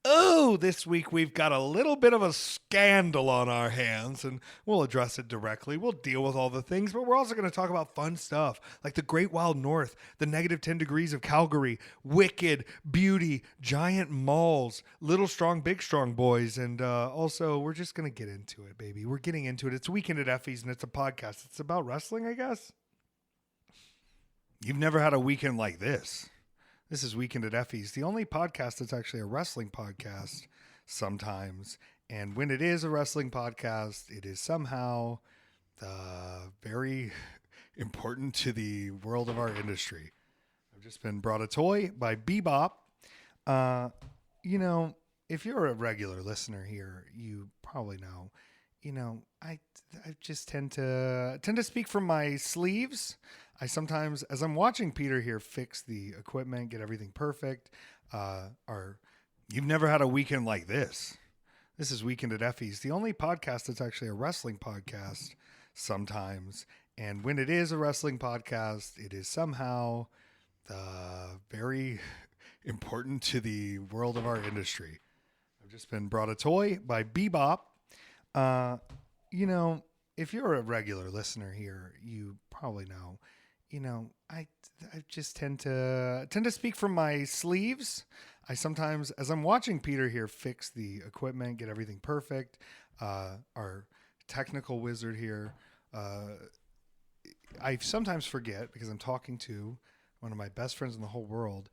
Oh, this week we've got a little bit of a scandal on our hands, and we'll address it directly. We'll deal with all the things, but we're also going to talk about fun stuff like the Great Wild North, the negative 10 degrees of Calgary, wicked beauty, giant malls, little strong, big strong boys, and also we're just going to get into it, baby. We're getting into it. It's Weekend at Effys, and it's a podcast. It's about wrestling, I guess. You've never had a weekend like this. This is Weekend at Effys, the only podcast that's actually a wrestling podcast sometimes. And when it is a wrestling podcast, it is somehow very important to the world of our industry. I've just been brought a toy by Bebop. If you're a regular listener here, you probably know, I just tend to speak from my sleeves. I sometimes, as I'm watching Peter here fix the equipment, get everything perfect, you've never had a weekend like this. This is Weekend at Effys, the only podcast that's actually a wrestling podcast sometimes. And when it is a wrestling podcast, it is somehow very important to the world of our industry. I've just been brought a toy by Bebop. If you're a regular listener here, you probably know, I just tend to speak from my sleeves. I sometimes, as I'm watching Peter here fix the equipment, get everything perfect, our technical wizard here, I sometimes forget because I'm talking to one of my best friends in the whole world,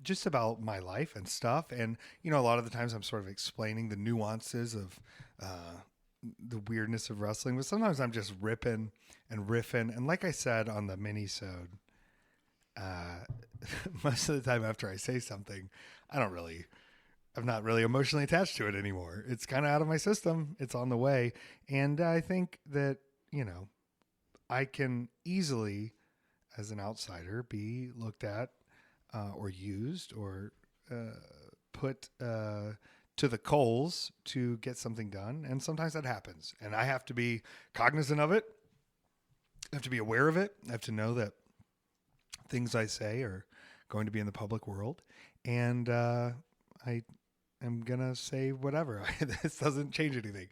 just about my life and stuff. And, a lot of the times I'm sort of explaining the nuances of the weirdness of wrestling, but sometimes I'm just ripping and riffing. And like I said on the mini-sode, most of the time after I say something, I'm not really emotionally attached to it anymore. It's kind of out of my system. It's on the way. And I think that, I can easily, as an outsider, be looked at or used or put to the coals to get something done. And sometimes that happens. And I have to be cognizant of it. I have to be aware of it. I have to know that things I say are going to be in the public world. And I am going to say whatever. This doesn't change anything.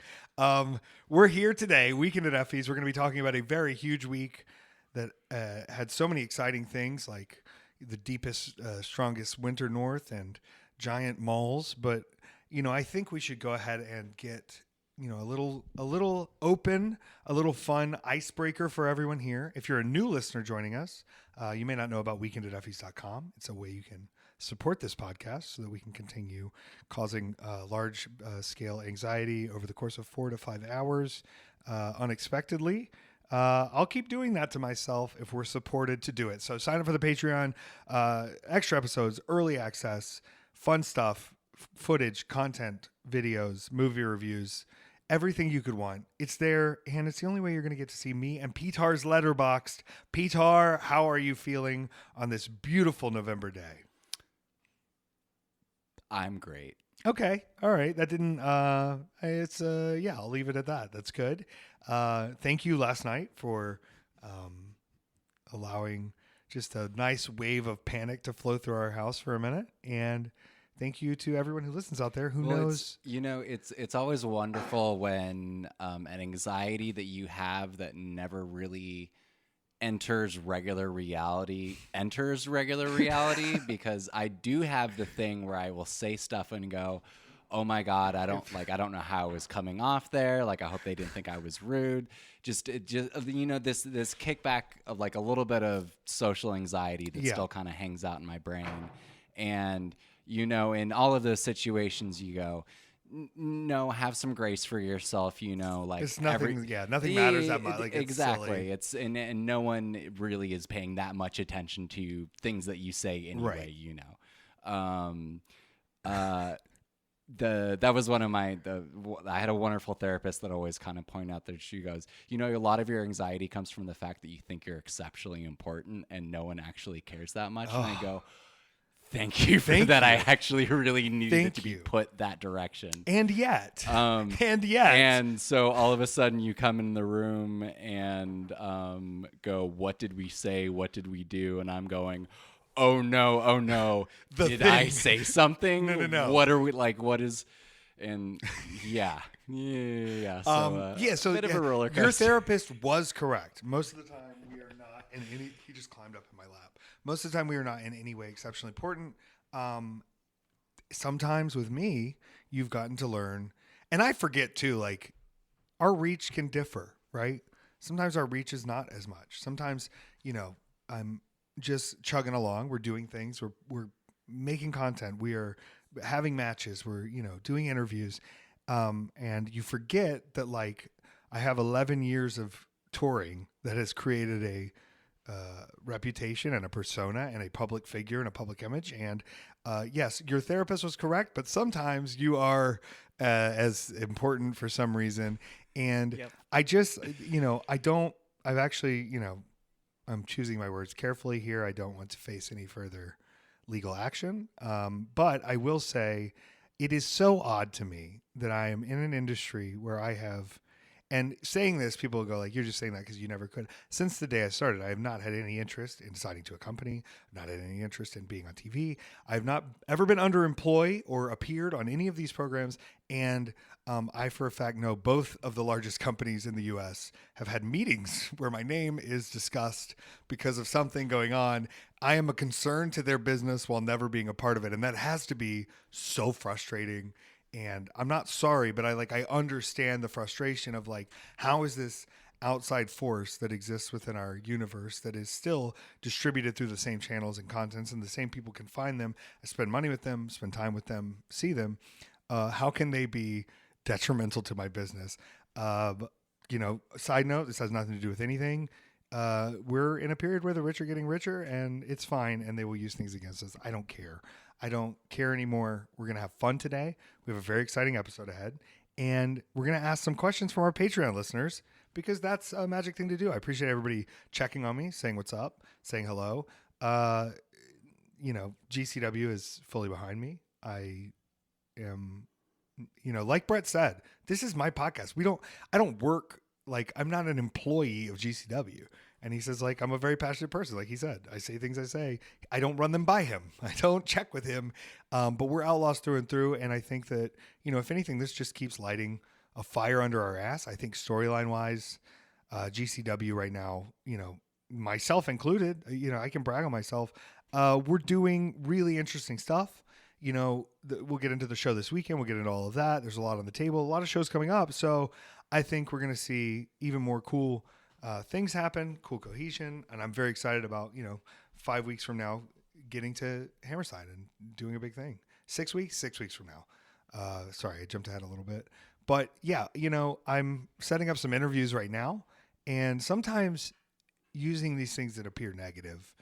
We're here today, Weekend at Effys. We're going to be talking about a very huge week that had so many exciting things like the deepest, strongest winter north and giant malls. But, I think we should go ahead and get, a little open, a little fun icebreaker for everyone here. If you're a new listener joining us, you may not know about weekendateffys.com. It's a way you can support this podcast so that we can continue causing large scale anxiety over the course of 4 to 5 hours unexpectedly. I'll keep doing that to myself if we're supported to do it. So sign up for the Patreon, extra episodes, early access, fun stuff, footage, content, videos, movie reviews, everything you could want. It's there, and it's the only way you're going to get to see me and Petár's Letterboxd. Petár, how are you feeling on this beautiful November day? I'm great. Okay. All right. That didn't, I'll leave it at that. That's good. Thank you last night for allowing just a nice wave of panic to flow through our house for a minute. And thank you to everyone who listens out there who knows. It's always wonderful when an anxiety that you have that never really enters regular reality because I do have the thing where I will say stuff and go, oh my God, I don't know how I was coming off there. Like, I hope they didn't think I was rude. Just this kickback of like a little bit of social anxiety that still kind of hangs out in my brain. And, in all of those situations you go, no, have some grace for yourself, like it's nothing. Nothing matters that much. Like, exactly. It's silly. And no one really is paying that much attention to things that you say anyway. Right. That was one of I had a wonderful therapist that always kind of pointed out that she goes, a lot of your anxiety comes from the fact that you think you're exceptionally important and no one actually cares that much. And I go, thank you for that. I actually really needed it to be put that direction. And yet. And so all of a sudden you come in the room and go, what did we say? What did we do? And I'm going, oh no, The did I thing. say something? No. What are we like? What is? And yeah. So, a bit of a roller coaster. Your therapist was correct. Most of the time, we are not in any. He just climbed up in my lap. Most of the time, we are not in any way exceptionally important. Sometimes with me, you've gotten to learn, and I forget too. Like, our reach can differ, right? Sometimes our reach is not as much. Sometimes, I'm just chugging along. We're doing things. We're making content. We are having matches. We're doing interviews, and you forget that like I have 11 years of touring that has created a reputation and a persona and a public figure and a public image. And yes, your therapist was correct, but sometimes you are as important for some reason. And Yep. I just, I've actually, I'm choosing my words carefully here. I don't want to face any further legal action. But I will say it is so odd to me that I am in an industry where I have, and saying this, people will go like, you're just saying that because you never could. Since the day I started, I have not had any interest in signing to a company, not had any interest in being on TV. I've not ever been underemployed or appeared on any of these programs. And I, for a fact, know both of the largest companies in the U.S. have had meetings where my name is discussed because of something going on. I am a concern to their business while never being a part of it. And that has to be so frustrating. And I'm not sorry, but I understand the frustration of like, how is this outside force that exists within our universe that is still distributed through the same channels and contents, and the same people can find them, spend money with them, spend time with them, see them. How can they be detrimental to my business? Side note, this has nothing to do with anything. We're in a period where the rich are getting richer, and it's fine, and they will use things against us. I don't care. I don't care anymore. We're going to have fun today. We have a very exciting episode ahead, and we're going to ask some questions from our Patreon listeners because that's a magic thing to do. I appreciate everybody checking on me, saying what's up, saying hello. GCW is fully behind me. I am, like Brett said, this is my podcast. I don't work, like, I'm not an employee of GCW. And he says, like, I'm a very passionate person. Like he said, I say things I say. I don't run them by him. I don't check with him. But we're outlaws through and through. And I think that, if anything, this just keeps lighting a fire under our ass. I think storyline wise, GCW right now, myself included, I can brag on myself. We're doing really interesting stuff. We'll get into the show this weekend. We'll get into all of that. There's a lot on the table, a lot of shows coming up. So I think we're going to see even more cool things happen, cool cohesion. And I'm very excited about, 5 weeks from now, getting to Hammerside and doing a big thing. 6 weeks from now. Sorry, I jumped ahead a little bit. But yeah, I'm setting up some interviews right now. And sometimes using these things that appear negative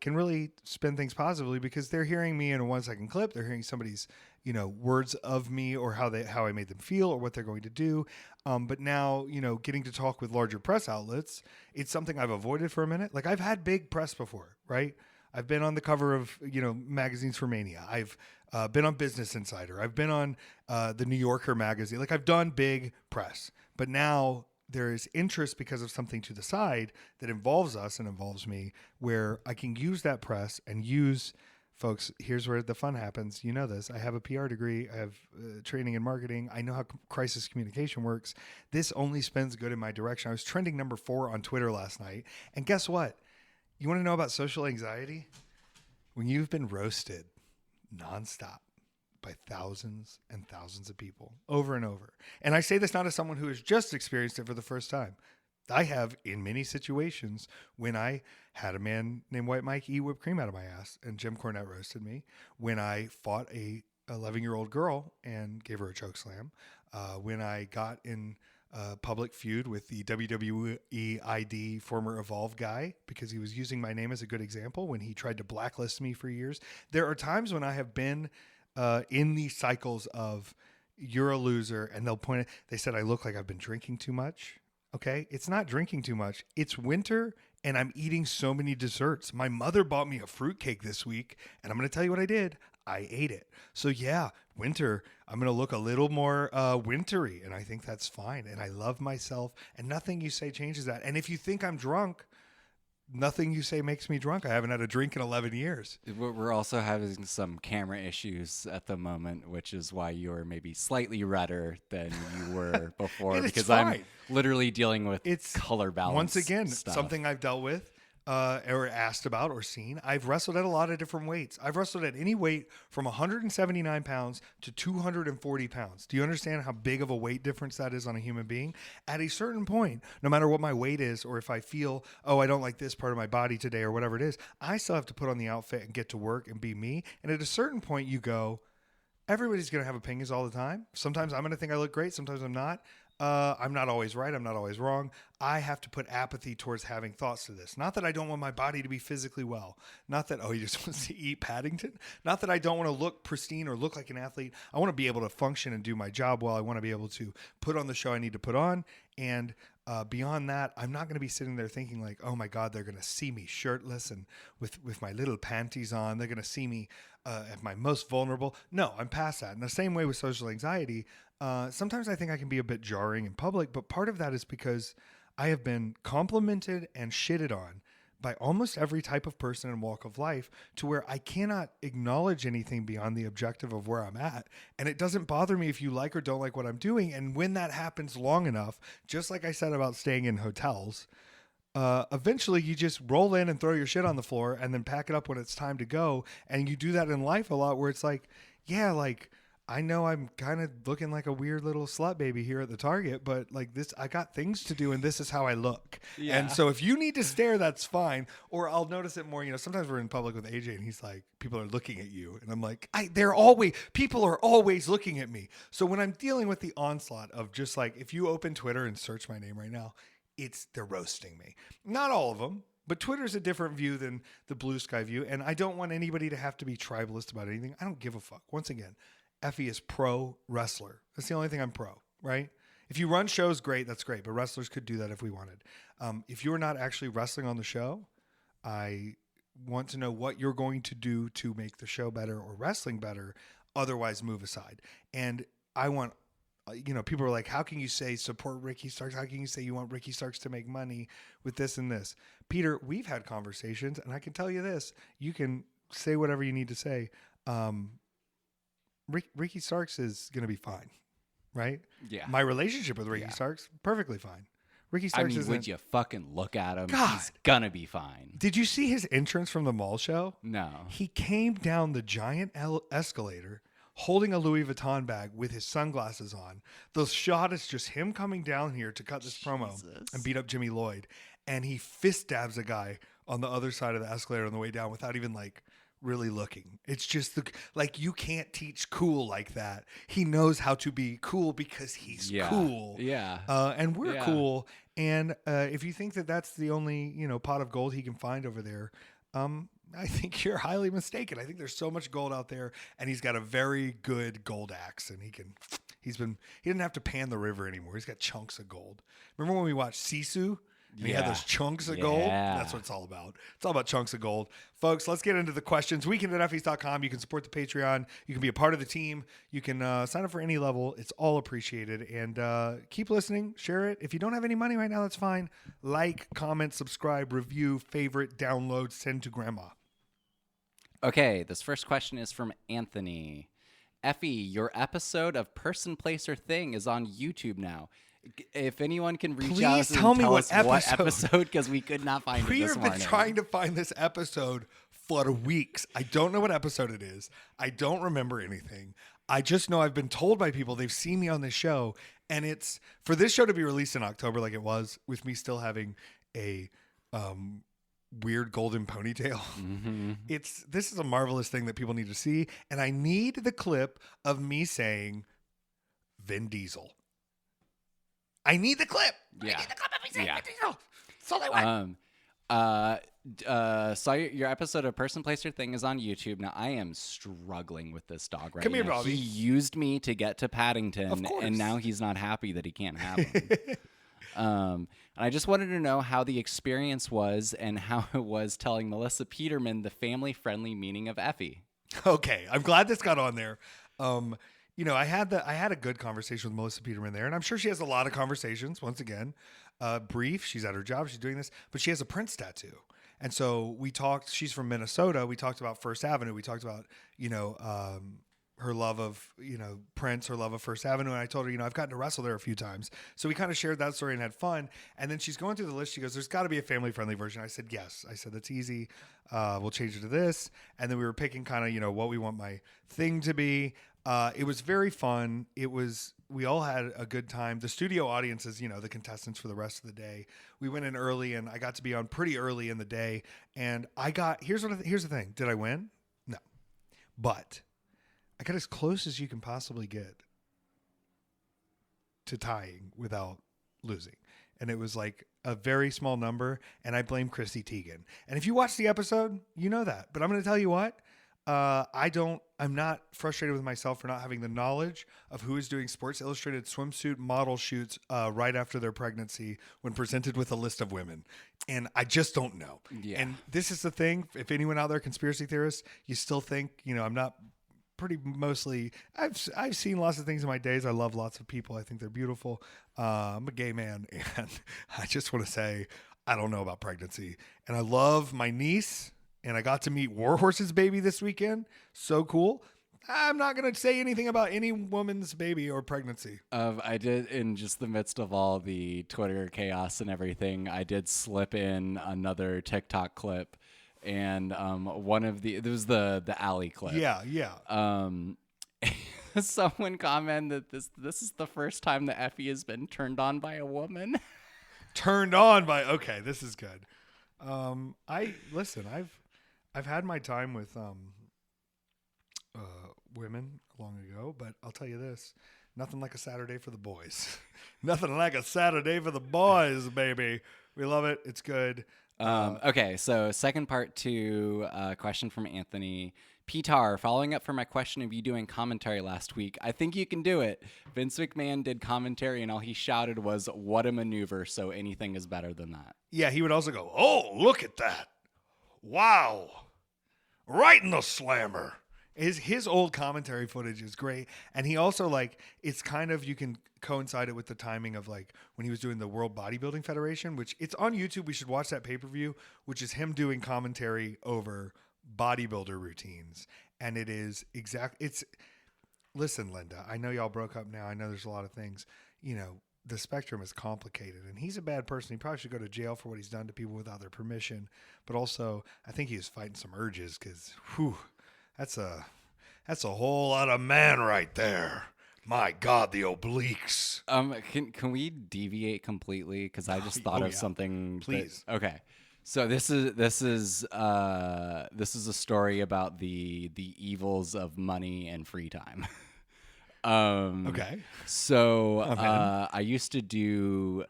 can really spin things positively because they're hearing me in a 1-second clip. They're hearing somebody's, words of me or how I made them feel or what they're going to do. But now, getting to talk with larger press outlets, it's something I've avoided for a minute. Like I've had big press before, right? I've been on the cover of, magazines for Mania. I've been on Business Insider. I've been on the New Yorker magazine. Like I've done big press, but now there is interest because of something to the side that involves us and involves me where I can use that press and use folks. Here's where the fun happens. You know this. I have a PR degree. I have training in marketing. I know how crisis communication works. This only spins good in my direction. I was trending number 4 on Twitter last night. And guess what? You want to know about social anxiety? When you've been roasted nonstop by thousands and thousands of people over and over. And I say this not as someone who has just experienced it for the first time. I have in many situations when I had a man named White Mike eat whipped cream out of my ass and Jim Cornette roasted me, when I fought a 11-year-old girl and gave her a choke slam, when I got in a public feud with the WWE ID former Evolve guy because he was using my name as a good example when he tried to blacklist me for years. There are times when I have been in these cycles of you're a loser, and they'll point it. They said I look like I've been drinking too much. Okay, it's not drinking too much. It's winter, and I'm eating so many desserts. My mother bought me a fruitcake this week, and I'm going to tell you what I did. I ate it. So yeah, winter, I'm going to look a little more wintry, and I think that's fine. And I love myself, and nothing you say changes that. And if you think I'm drunk, nothing you say makes me drunk. I haven't had a drink in 11 years. We're also having some camera issues at the moment, which is why you're maybe slightly redder than you were before. Because I'm literally dealing with color balance. Once again, stuff. something I've dealt with. Or asked about or seen. I've wrestled at a lot of different weights. I've wrestled at any weight from 179 pounds to 240 pounds. Do you understand how big of a weight difference that is on a human being? At a certain point, no matter what my weight is, or if I feel, oh, I don't like this part of my body today or whatever it is, I still have to put on the outfit and get to work and be me. And at a certain point, you go, everybody's going to have opinions all the time. Sometimes I'm going to think I look great. Sometimes I'm not. I'm not always right. I'm not always wrong. I have to put apathy towards having thoughts to this. Not that I don't want my body to be physically well. Not that, oh, he just wants to eat Paddington. Not that I don't want to look pristine or look like an athlete. I want to be able to function and do my job well. I want to be able to put on the show I need to put on. And beyond that, I'm not going to be sitting there thinking like, oh my God, they're going to see me shirtless and with my little panties on. They're going to see me at my most vulnerable. No, I'm past that. In the same way with social anxiety, sometimes I think I can be a bit jarring in public, but part of that is because I have been complimented and shitted on by almost every type of person and walk of life to where I cannot acknowledge anything beyond the objective of where I'm at. And it doesn't bother me if you like or don't like what I'm doing. And when that happens long enough, just like I said about staying in hotels, eventually you just roll in and throw your shit on the floor and then pack it up when it's time to go. And you do that in life a lot where it's like, yeah, like, I know I'm kind of looking like a weird little slut baby here at the Target, but like this, I got things to do and this is how I look. Yeah. And so if you need to stare, that's fine. Or I'll notice it more, you know, sometimes we're in public with AJ and he's like, people are looking at you. And I'm like, people are always looking at me. So when I'm dealing with the onslaught of just like, if you open Twitter and search my name right now, they're roasting me. Not all of them. But Twitter's a different view than the blue sky view. And I don't want anybody to have to be tribalist about anything. I don't give a fuck. Once again, Effy is pro wrestler. That's the only thing I'm pro, right? If you run shows, great, that's great. But wrestlers could do that if we wanted. If you're not actually wrestling on the show, I want to know what you're going to do to make the show better or wrestling better. Otherwise, move aside. And I want, people are like, how can you say support Ricky Starks? How can you say you want Ricky Starks to make money with this and this? Peter, we've had conversations, and I can tell you this. You can say whatever you need to say. Ricky Starks is going to be fine, right? Yeah. My relationship with Ricky Starks, perfectly fine. Ricky Starks would you fucking look at him? God. He's going to be fine. Did you see his entrance from the mall show? No. He came down the giant escalator holding a Louis Vuitton bag with his sunglasses on. The shot is just him coming down here to cut this promo and beat up Jimmy Lloyd. And he fist stabs a guy on the other side of the escalator on the way down without even really looking. It's just you can't teach cool like that. He knows how to be cool because he's cool. Yeah. And we're cool. And if you think that that's the only, pot of gold he can find over there, I think you're highly mistaken. I think there's so much gold out there, and he's got a very good gold axe, and he didn't have to pan the river anymore. He's got chunks of gold. Remember when we watched Sisu? And he had those chunks of gold. That's what it's all about. It's all about chunks of gold. Folks, let's get into the questions. weekendateffys.com. You can support the Patreon. You can be a part of the team. You can sign up for any level. It's all appreciated. And keep listening. Share it. If you don't have any money right now, that's fine. Like, comment, subscribe, review, favorite, download, send to grandma. Okay, this first question is from Anthony. Effy, your episode of Person, Place, or Thing is on YouTube now. If anyone can reach out and tell me what episode, because we could not find it this morning. We have been trying to find this episode for weeks. I don't know what episode it is. I don't remember anything. I just know I've been told by people they've seen me on this show, and it's for this show to be released in October like it was, with me still having a weird golden ponytail. Mm-hmm. This is a marvelous thing that people need to see, and I need the clip of me saying Vin Diesel. I need the clip. Yeah. I need the clip of me saying Vin Diesel. That's all I want. So your episode of Person, Place, or Thing is on YouTube. Now, I am struggling with this dog right now. Come here, Bobby. He used me to get to Paddington, and now he's not happy that he can't have him. And I just wanted to know how the experience was and how it was telling Melissa Peterman the family-friendly meaning of Effy. Okay, I'm glad this got on there. I had a good conversation with Melissa Peterman there, and I'm sure she has a lot of conversations. Once again, brief. She's at her job. She's doing this, but she has a Prince tattoo, And so we talked, she's from Minnesota. We talked about First Avenue. We talked about, her love of, Prince, her love of First Avenue. And I told her, I've gotten to wrestle there a few times. So we kind of shared that story and had fun. And then she's going through the list. She goes, there's got to be a family-friendly version. I said, yes. I said, that's easy. We'll change it to this. And then we were picking kind of, what we want my thing to be. It was very fun. We all had a good time. The studio audiences, the contestants for the rest of the day, we went in early and I got to be on pretty early in the day. And here's the thing. Did I win? No, but I got as close as you can possibly get to tying without losing. And it was like a very small number. And I blame Chrissy Teigen. And if you watch the episode, you know that, but I'm going to tell you what, I'm not frustrated with myself for not having the knowledge of who is doing Sports Illustrated swimsuit model shoots right after their pregnancy when presented with a list of women. And I just don't know. Yeah. And this is the thing. If anyone out there, conspiracy theorists, you still think, I'm not mostly, I've seen lots of things in my days. I love lots of people. I think they're beautiful. I'm a gay man. And I just want to say, I don't know about pregnancy. And I love my niece. And I got to meet Warhorse's baby this weekend. So cool. I'm not going to say anything about any woman's baby or pregnancy. I did, in just the midst of all the Twitter chaos and everything, I did slip in another TikTok clip. And there was the alley clip. Yeah. Someone commented that this is the first time that Effy has been turned on by a woman. Okay, this is good. I've had my time with women long ago, but I'll tell you this: nothing like a Saturday for the boys. Nothing like a Saturday for the boys, baby. We love it. It's good. Okay, so second part to a question from Anthony. Petár, following up for my question of you doing commentary last week, I think you can do it. Vince McMahon did commentary and all he shouted was, "What a maneuver," so anything is better than that. Yeah, he would also go, "Oh, look at that. Wow. Right in the slammer." His old commentary footage is great. And he also, it's kind of, you can coincide it with the timing of, when he was doing the World Bodybuilding Federation, which it's on YouTube. We should watch that pay-per-view, which is him doing commentary over bodybuilder routines. And it is listen, Linda, I know y'all broke up now. I know there's a lot of things, the spectrum is complicated, and he's a bad person. He probably should go to jail for what he's done to people without their permission. But also, I think he was fighting some urges because, that's a whole lot of man right there. My God, the obliques. Can we deviate completely? Because I just thought of something. Please. Okay. So this is a story about the evils of money and free time. Okay. So I used to do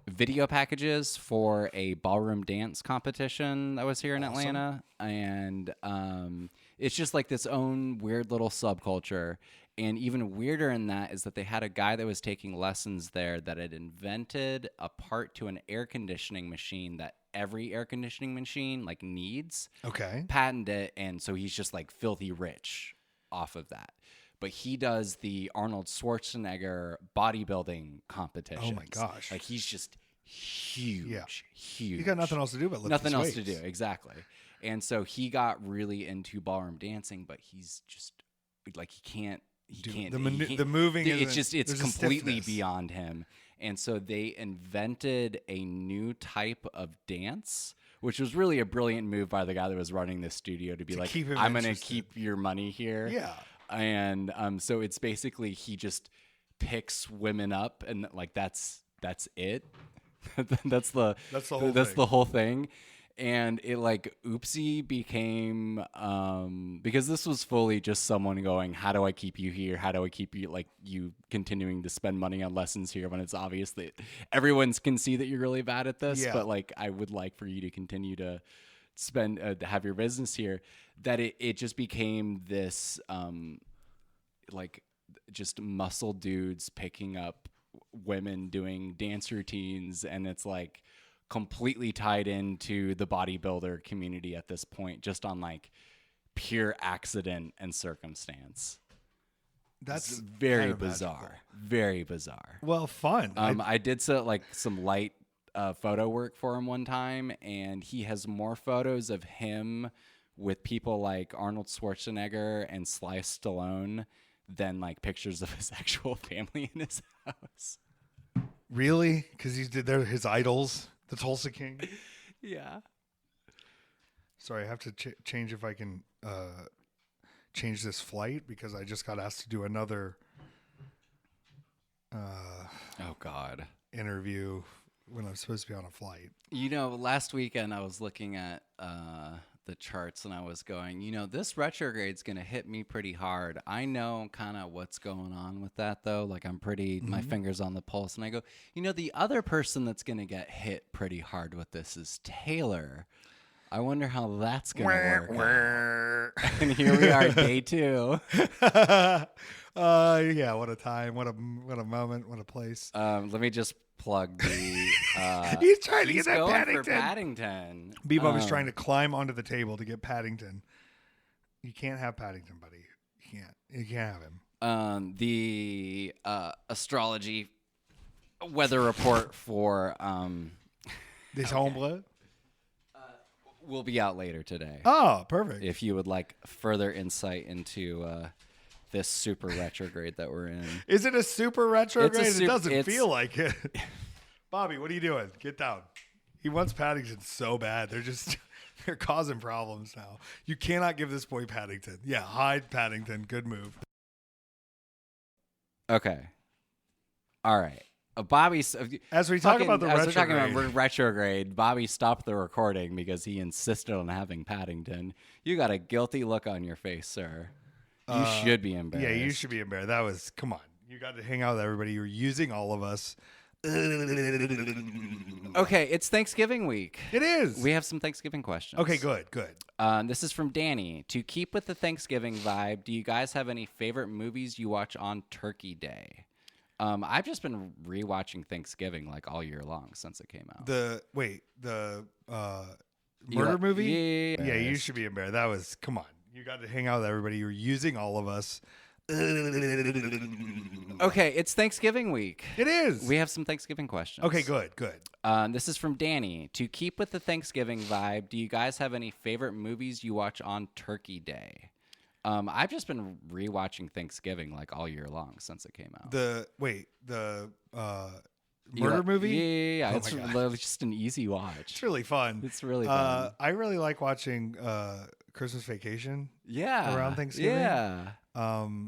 video packages for a ballroom dance competition that was here in Atlanta, and it's just this own weird little subculture. And even weirder in that is that they had a guy that was taking lessons there that had invented a part to an air conditioning machine that every air conditioning machine needs. Okay. Patented it, and so he's just filthy rich off of that. But he does the Arnold Schwarzenegger bodybuilding competitions. Oh my gosh. He's just huge. Yeah. Huge. He got nothing else to do but lift nothing else weights. to do, exactly. And so he got really into ballroom dancing, but he's just he can't the moving it's completely beyond him. And so they invented a new type of dance, which was really a brilliant move by the guy that was running this studio to be I'm going to keep your money here. Yeah. And so it's basically he just picks women up and that's it. that's the whole thing. And it oopsie became because this was fully just someone going, how do I keep you here? How do I keep you you continuing to spend money on lessons here when it's obvious that everyone can see that you're really bad at this, but I would like for you to continue to spend have your business here. That it just became this just muscle dudes picking up women doing dance routines, and it's completely tied into the bodybuilder community at this point, just on pure accident and circumstance. That's very bizarre. Magical. Very bizarre. Well, fun. I did some light photo work for him one time, and he has more photos of him with people like Arnold Schwarzenegger and Sly Stallone than like pictures of his actual family in his house. Really? Because they're his idols, the Tulsa King. Yeah. Sorry, I have to change if I can change this flight because I just got asked to do another Oh God. interview when I'm supposed to be on a flight. You know, last weekend I was looking at the charts and I was going, you know, this retrograde's going to hit me pretty hard. I know kind of what's going on with that though. Like I'm pretty, my fingers on the pulse. And I go, you know, the other person that's going to get hit pretty hard with this is Taylor. I wonder how that's going to work. And here we are, day 2. Yeah, what a time, what a moment, what a place. Let me just plug the. He's trying to get that going Paddington. For Paddington. Bebop is trying to climb onto the table to get Paddington. You can't have Paddington, buddy. You can't have him. The astrology weather report for This hombre. will be out later today. Oh, perfect. If you would like further insight into this super retrograde that we're in. Is it a super retrograde? It doesn't feel like it. Bobby, what are you doing? Get down. He wants Paddington so bad. They're causing problems now. You cannot give this boy Paddington. Yeah, hide Paddington. Good move. Okay. All right. Bobby, as we talk about the retrograde, we're talking about retrograde, Bobby stopped the recording because he insisted on having Paddington. You got a guilty look on your face, sir. You should be embarrassed. Yeah, you should be embarrassed. That was, come on. You got to hang out with everybody. You're using all of us. Okay, it's Thanksgiving week. It is. We have some Thanksgiving questions. Okay, good. This is from Danny. To keep with the Thanksgiving vibe, do you guys have any favorite movies you watch on Turkey Day? I've just been rewatching Thanksgiving like all year long since it came out. The murder movie? Yeah, you should be embarrassed. That was, come on. You got to hang out with everybody. You're using all of us. Okay, it's Thanksgiving week. It is. We have some Thanksgiving questions. Okay, good. This is from Danny. To keep with the Thanksgiving vibe, do you guys have any favorite movies you watch on Turkey Day? I've just been rewatching Thanksgiving like all year long since it came out. The murder movie? Yeah. Oh It's just an easy watch. It's really fun. It's really fun. I really like watching Christmas Vacation. Yeah. Around Thanksgiving. Yeah.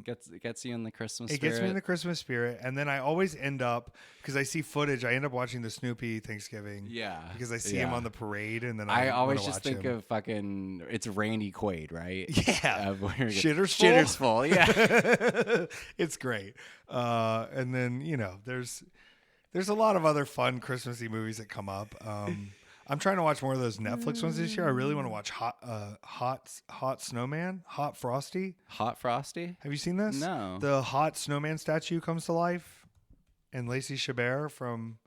Gets you in the Christmas spirit. It gets me in the Christmas spirit. And then I always end up, because I see footage, I end up watching the Snoopy Thanksgiving. Yeah. Because I see him on the parade. And then I always just think of fucking, it's Randy Quaid, right? Yeah. Shitter's full. Yeah. It's great. And then, there's a lot of other fun Christmassy movies that come up. I'm trying to watch more of those Netflix ones this year. I really want to watch Hot Snowman, Hot Frosty. Hot Frosty? Have you seen this? No. The hot snowman statue comes to life, and Lacey Chabert from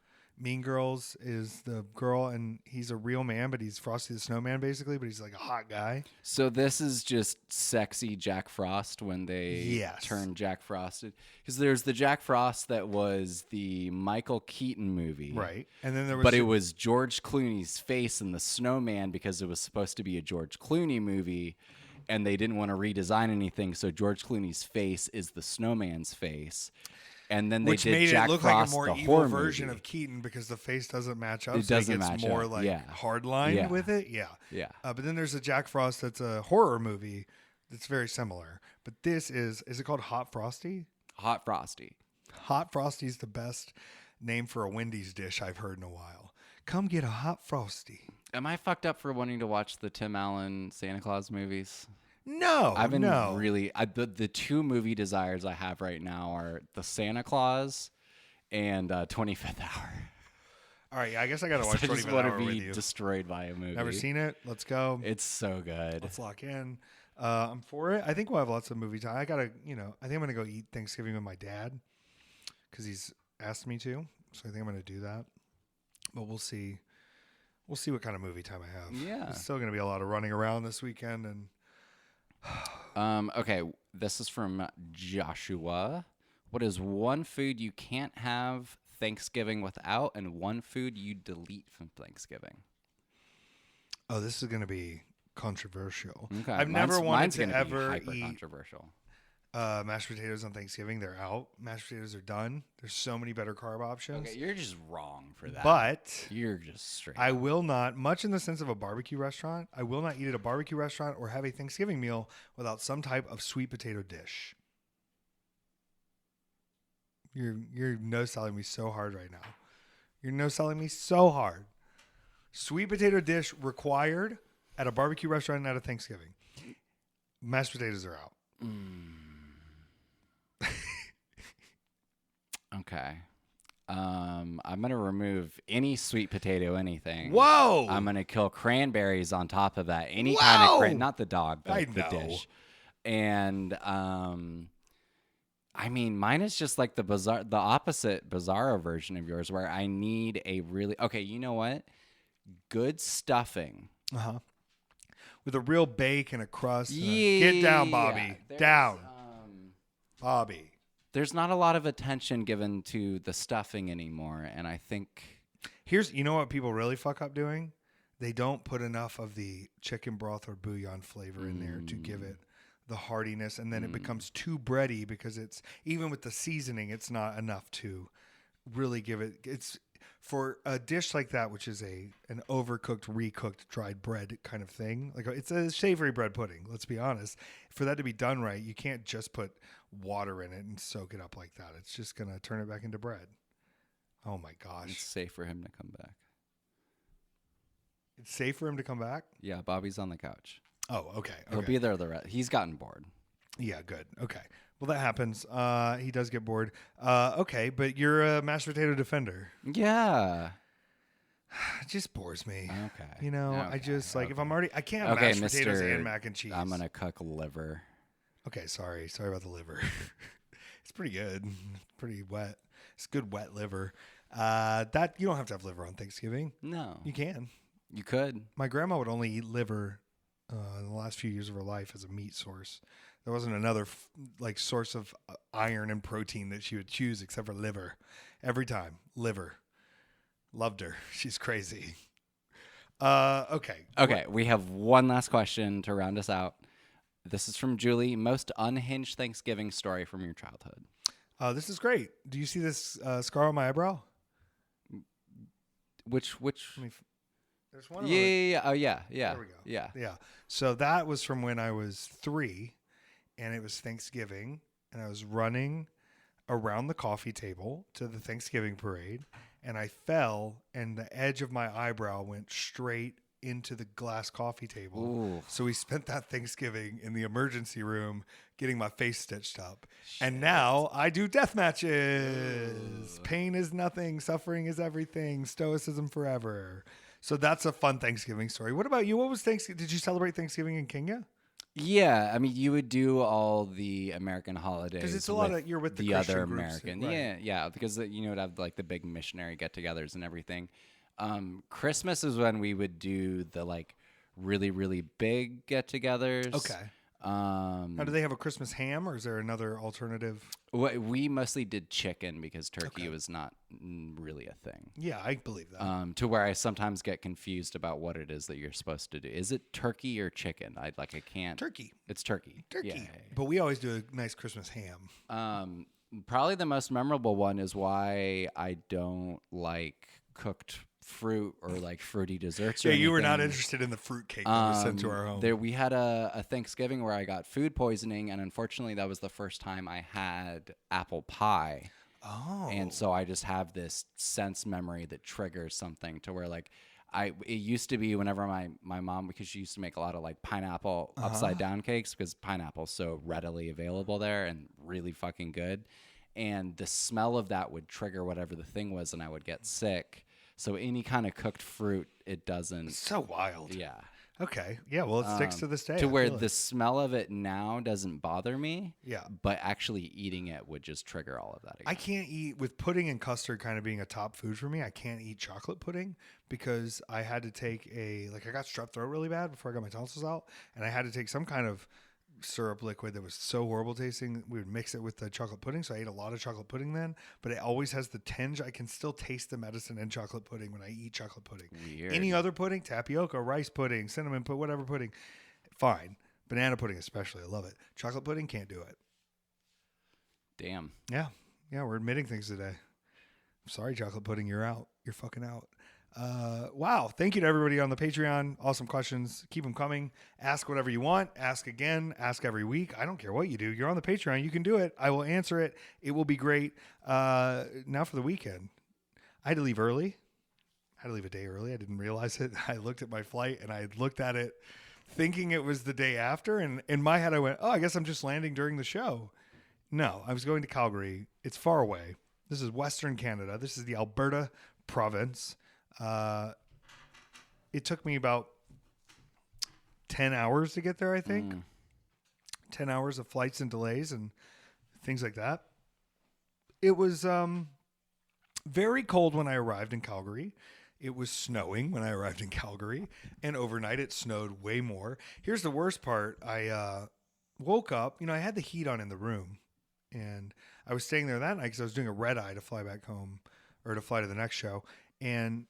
Mean Girls is the girl, and he's a real man, but he's Frosty the Snowman basically, but he's like a hot guy. So this is just sexy Jack Frost when they turn Jack Frost. Because there's the Jack Frost that was the Michael Keaton movie. Right. And then there was... But it was George Clooney's face in the snowman because it was supposed to be a George Clooney movie, and they didn't want to redesign anything, so George Clooney's face is the snowman's face. And then they Which did made Jack it look Frost, like a more the evil horror version movie. of Keaton because the face doesn't match up. It doesn't match more up. like Yeah. hardlined with it. Yeah. Yeah. But then there's a Jack Frost that's a horror movie that's very similar. But this is it called Hot Frosty? Hot Frosty. Hot Frosty's the best name for a Wendy's dish I've heard in a while. Come get a Hot Frosty. Am I fucked up for wanting to watch the Tim Allen Santa Claus movies? No, I've been really... the two movie desires I have right now are the Santa Claus and 25th Hour. All right, I guess I got to watch 25th Hour with you. I just want to be destroyed by a movie. Never seen it? Let's go. It's so good. Let's lock in. I'm for it. I think we'll have lots of movie time. I think I'm going to go eat Thanksgiving with my dad because he's asked me to. So I think I'm going to do that. But we'll see. We'll see what kind of movie time I have. Yeah. There's still going to be a lot of running around this weekend. And okay, this is from Joshua. What is one food you can't have Thanksgiving without, and one food you delete from Thanksgiving. Oh, this is going to be controversial. Okay. I've never wanted to be ever hyper eat controversial. mashed potatoes on Thanksgiving. They're out. Mashed potatoes are done. There's so many better carb options. Okay, you're just wrong for that. But you're just straight. I will not, much in the sense of a barbecue restaurant, I will not eat at a barbecue restaurant or have a Thanksgiving meal without some type of sweet potato dish. You're no-selling me so hard right now. You're no-selling me so hard. Sweet potato dish required at a barbecue restaurant and at a Thanksgiving. Mashed potatoes are out. Okay. I'm going to remove any sweet potato anything. Whoa! I'm going to kill cranberries on top of that. Any kind of not the dog, but the dish. And I mean, mine is just like the opposite bizarro version of yours, where I need a really you know what? Good stuffing. With a real bake and a crust. Yeah. Get down, Bobby. Down. Bobby. There's not a lot of attention given to the stuffing anymore, and I think you know what people really fuck up doing? They don't put enough of the chicken broth or bouillon flavor in there to give it the heartiness, and then it becomes too bready because it's even with the seasoning, it's not enough to really give it. It's for a dish like that, which is an overcooked, recooked, dried bread kind of thing. Like it's a savory bread pudding. Let's be honest. For that to be done right, you can't just put water in it and soak it up like that. It's just gonna turn it back into bread. Oh my gosh! It's safe for him to come back. It's safe for him to come back? Yeah, Bobby's on the couch. Oh, okay. He'll be there he's gotten bored. Yeah, good. Okay. Well, that happens. He does get bored. Okay, but you're a mashed potato defender. Yeah. It just bores me. Okay. You know, okay. I just, like, if I'm already... I can't have mashed potatoes and mac and cheese. I'm going to cook liver. Okay, sorry. Sorry about the liver. It's pretty good. Pretty wet. It's good wet liver. That you don't have to have liver on Thanksgiving. No. You can. You could. My grandma would only eat liver in the last few years of her life as a meat source. There wasn't another source of iron and protein that she would choose except for liver. Every time, liver. Loved her. She's crazy. Okay. Okay, we have one last question to round us out. This is from Julie. Most unhinged Thanksgiving story from your childhood. This is great. Do you see this scar on my eyebrow? Which? There's one. Yeah. Oh, yeah. There we go. Yeah. So that was from when I was 3, and it was Thanksgiving, and I was running around the coffee table to the Thanksgiving parade, and I fell, and the edge of my eyebrow went straight into the glass coffee table. Ooh. So we spent that Thanksgiving in the emergency room getting my face stitched up. Shit. And now I do death matches. Ooh. Pain is nothing. Suffering is everything. Stoicism forever. So that's a fun Thanksgiving story. What about you? What was Thanksgiving? Did you celebrate Thanksgiving in Kenya? Yeah, I mean, you would do all the American holidays because it's a lot of you're with the Christian other groups, American. Right. Yeah, because you know, it'd have like the big missionary get-togethers and everything. Christmas is when we would do the like really, really big get-togethers. Okay. Now, do they have a Christmas ham, or is there another alternative? We mostly did chicken because turkey was not really a thing. Yeah, I believe that. To where I sometimes get confused about what it is that you're supposed to do. Is it turkey or chicken? I can't. Turkey. It's turkey. Turkey. Yeah. But we always do a nice Christmas ham. Probably the most memorable one is why I don't like cooked fruit or like fruity desserts. Yeah, you were not interested in the fruit cake that was sent to our home. We had a Thanksgiving where I got food poisoning, and unfortunately, that was the first time I had apple pie. Oh, and so I just have this sense memory that triggers something to where like it used to be whenever my mom, because she used to make a lot of like pineapple upside down cakes because pineapple's so readily available there and really fucking good, and the smell of that would trigger whatever the thing was, and I would get sick. So any kind of cooked fruit, it doesn't. It's so wild. Yeah. Okay. Yeah. Well, it sticks to this day. To where the smell of it now doesn't bother me. Yeah. But actually eating it would just trigger all of that again. I can't eat, with pudding and custard kind of being a top food for me, I can't eat chocolate pudding because I had to take I got strep throat really bad before I got my tonsils out, and I had to take some kind of syrup liquid that was so horrible tasting. We would mix it with the chocolate pudding. So I ate a lot of chocolate pudding then, but it always has the tinge. I can still taste the medicine in chocolate pudding when I eat chocolate pudding. Weird. Any other pudding, tapioca, rice pudding, cinnamon pudding, whatever pudding, fine. Banana pudding especially, I love it. Chocolate pudding, can't do it. Damn. Yeah, we're admitting things today. I'm sorry, chocolate pudding, you're out. You're fucking out. Wow. Thank you to everybody on the Patreon. Awesome questions. Keep them coming. Ask whatever you want. Ask again. Ask every week. I don't care what you do. You're on the Patreon. You can do it. I will answer it. It will be great. Now for the weekend. I had to leave early. I had to leave a day early. I didn't realize it. I looked at my flight and I looked at it thinking it was the day after. And in my head, I went, oh, I guess I'm just landing during the show. No, I was going to Calgary. It's far away. This is Western Canada. This is the Alberta province. It took me about 10 hours to get there, I think. 10 hours of flights and delays and things like that. It was very cold when I arrived in Calgary. It was snowing when I arrived in Calgary. And overnight it snowed way more. Here's the worst part. I woke up. I had the heat on in the room. And I was staying there that night because I was doing a red eye to fly back home or to fly to the next show. And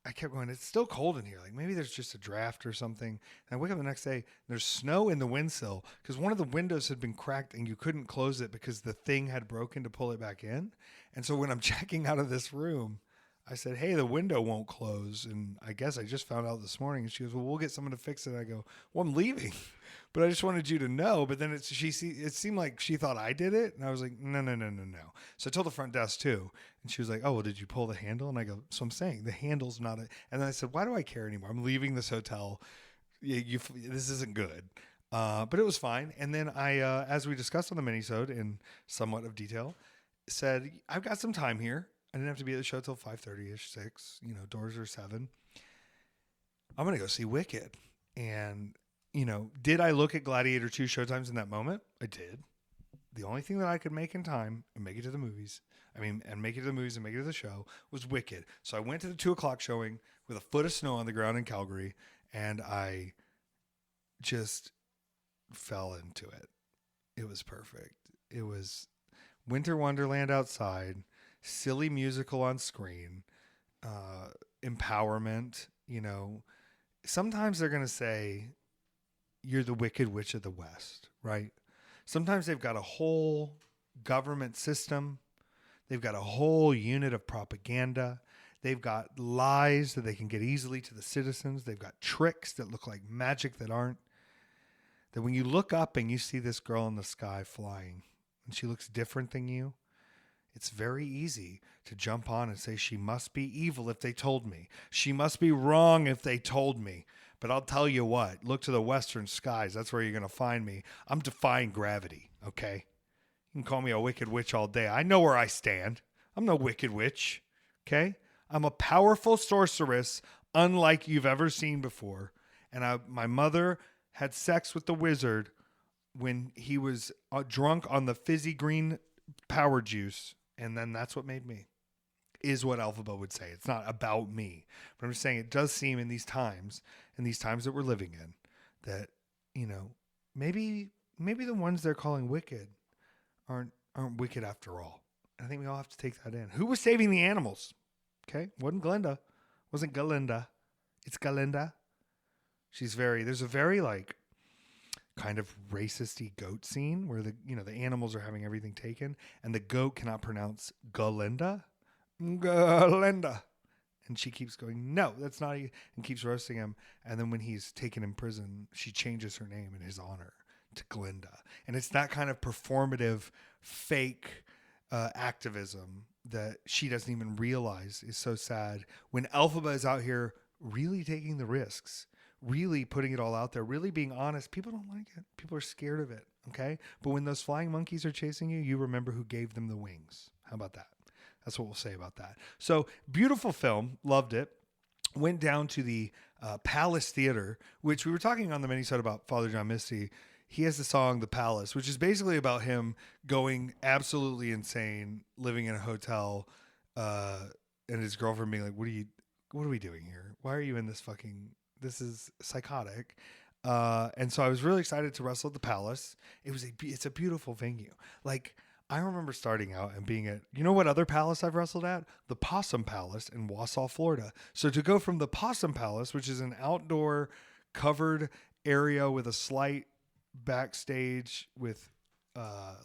I kept going, it's still cold in here. Like maybe there's just a draft or something. And I wake up the next day, there's snow in the windsill because one of the windows had been cracked and you couldn't close it because the thing had broken to pull it back in. And so when I'm checking out of this room, I said, hey, the window won't close. And I guess I just found out this morning. And she goes, well, we'll get someone to fix it. And I go, well, I'm leaving. But I just wanted you to know. But then it seemed like she thought I did it. And I was like, no. So I told the front desk too. And she was like, oh, well, did you pull the handle? And I go, so I'm saying the handle's not it. And then I said, why do I care anymore? I'm leaving this hotel. This isn't good. But it was fine. And then I, as we discussed on the minisode in somewhat of detail, said, I've got some time here. I didn't have to be at the show till 5:30ish, 6. Doors are 7. I'm going to go see Wicked. And, did I look at Gladiator 2 showtimes in that moment? I did. The only thing that I could make in time and make it to the movies, and make it to the movies and make it to the show was Wicked. So I went to the 2 o'clock showing with a foot of snow on the ground in Calgary, and I just fell into it. It was perfect. It was Winter Wonderland outside. Silly musical on screen, empowerment. Sometimes they're going to say you're the Wicked Witch of the West, right? Sometimes they've got a whole government system. They've got a whole unit of propaganda. They've got lies that they can get easily to the citizens. They've got tricks that look like magic that aren't. That when you look up and you see this girl in the sky flying and she looks different than you, it's very easy to jump on and say she must be evil if they told me. She must be wrong if they told me. But I'll tell you what, look to the western skies. That's where you're going to find me. I'm defying gravity, okay? You can call me a wicked witch all day. I know where I stand. I'm no wicked witch, okay? I'm a powerful sorceress unlike you've ever seen before. And my mother had sex with the wizard when he was drunk on the fizzy green power juice. And then that's what made me, is what Alphaba would say. It's not about me. But I'm just saying it does seem in these times that we're living in, that, maybe the ones they're calling wicked aren't wicked after all. And I think we all have to take that in. Who was saving the animals? Okay? Wasn't Glenda. Wasn't Galinda. It's Galinda. There's a very kind of racist-y goat scene where the animals are having everything taken and the goat cannot pronounce Galinda. And she keeps going, no, that's not, and keeps roasting him. And then when he's taken in prison, she changes her name in his honor to Glinda. And it's that kind of performative, fake activism that she doesn't even realize is so sad when Alphaba is out here really taking the risks, really putting it all out there, really being honest. People don't like it. People are scared of it. Okay. But when those flying monkeys are chasing you, you remember who gave them the wings. How about that? That's what we'll say about that. So beautiful film. Loved it. Went down to the Palace Theater, which we were talking on the minisode about Father John Misty. He has the song The Palace, which is basically about him going absolutely insane, living in a hotel, and his girlfriend being like, what are we doing here? Why are you in this is psychotic. And so I was really excited to wrestle at the Palace. It's a beautiful venue. Like, I remember starting out and being at, you know what other palace I've wrestled at? The Possum Palace in Wausau, Florida. So to go from the Possum Palace, which is an outdoor covered area with a slight backstage with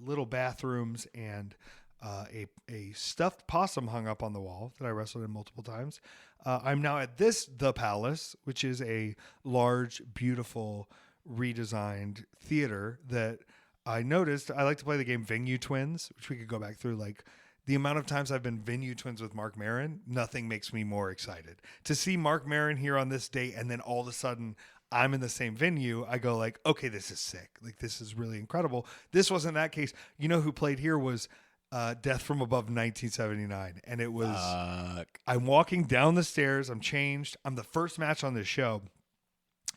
little bathrooms and a stuffed possum hung up on the wall that I wrestled in multiple times. I'm now at the Palace, which is a large, beautiful, redesigned theater that I noticed. I like to play the game Venue Twins, which we could go back through. Like, the amount of times I've been Venue Twins with Mark Maron, nothing makes me more excited. To see Mark Maron here on this date and then all of a sudden I'm in the same venue, I go like, okay, this is sick. Like, this is really incredible. This wasn't that case. You know who played here was Death from Above 1979. And it was, I'm walking down the stairs. I'm changed. I'm the first match on this show.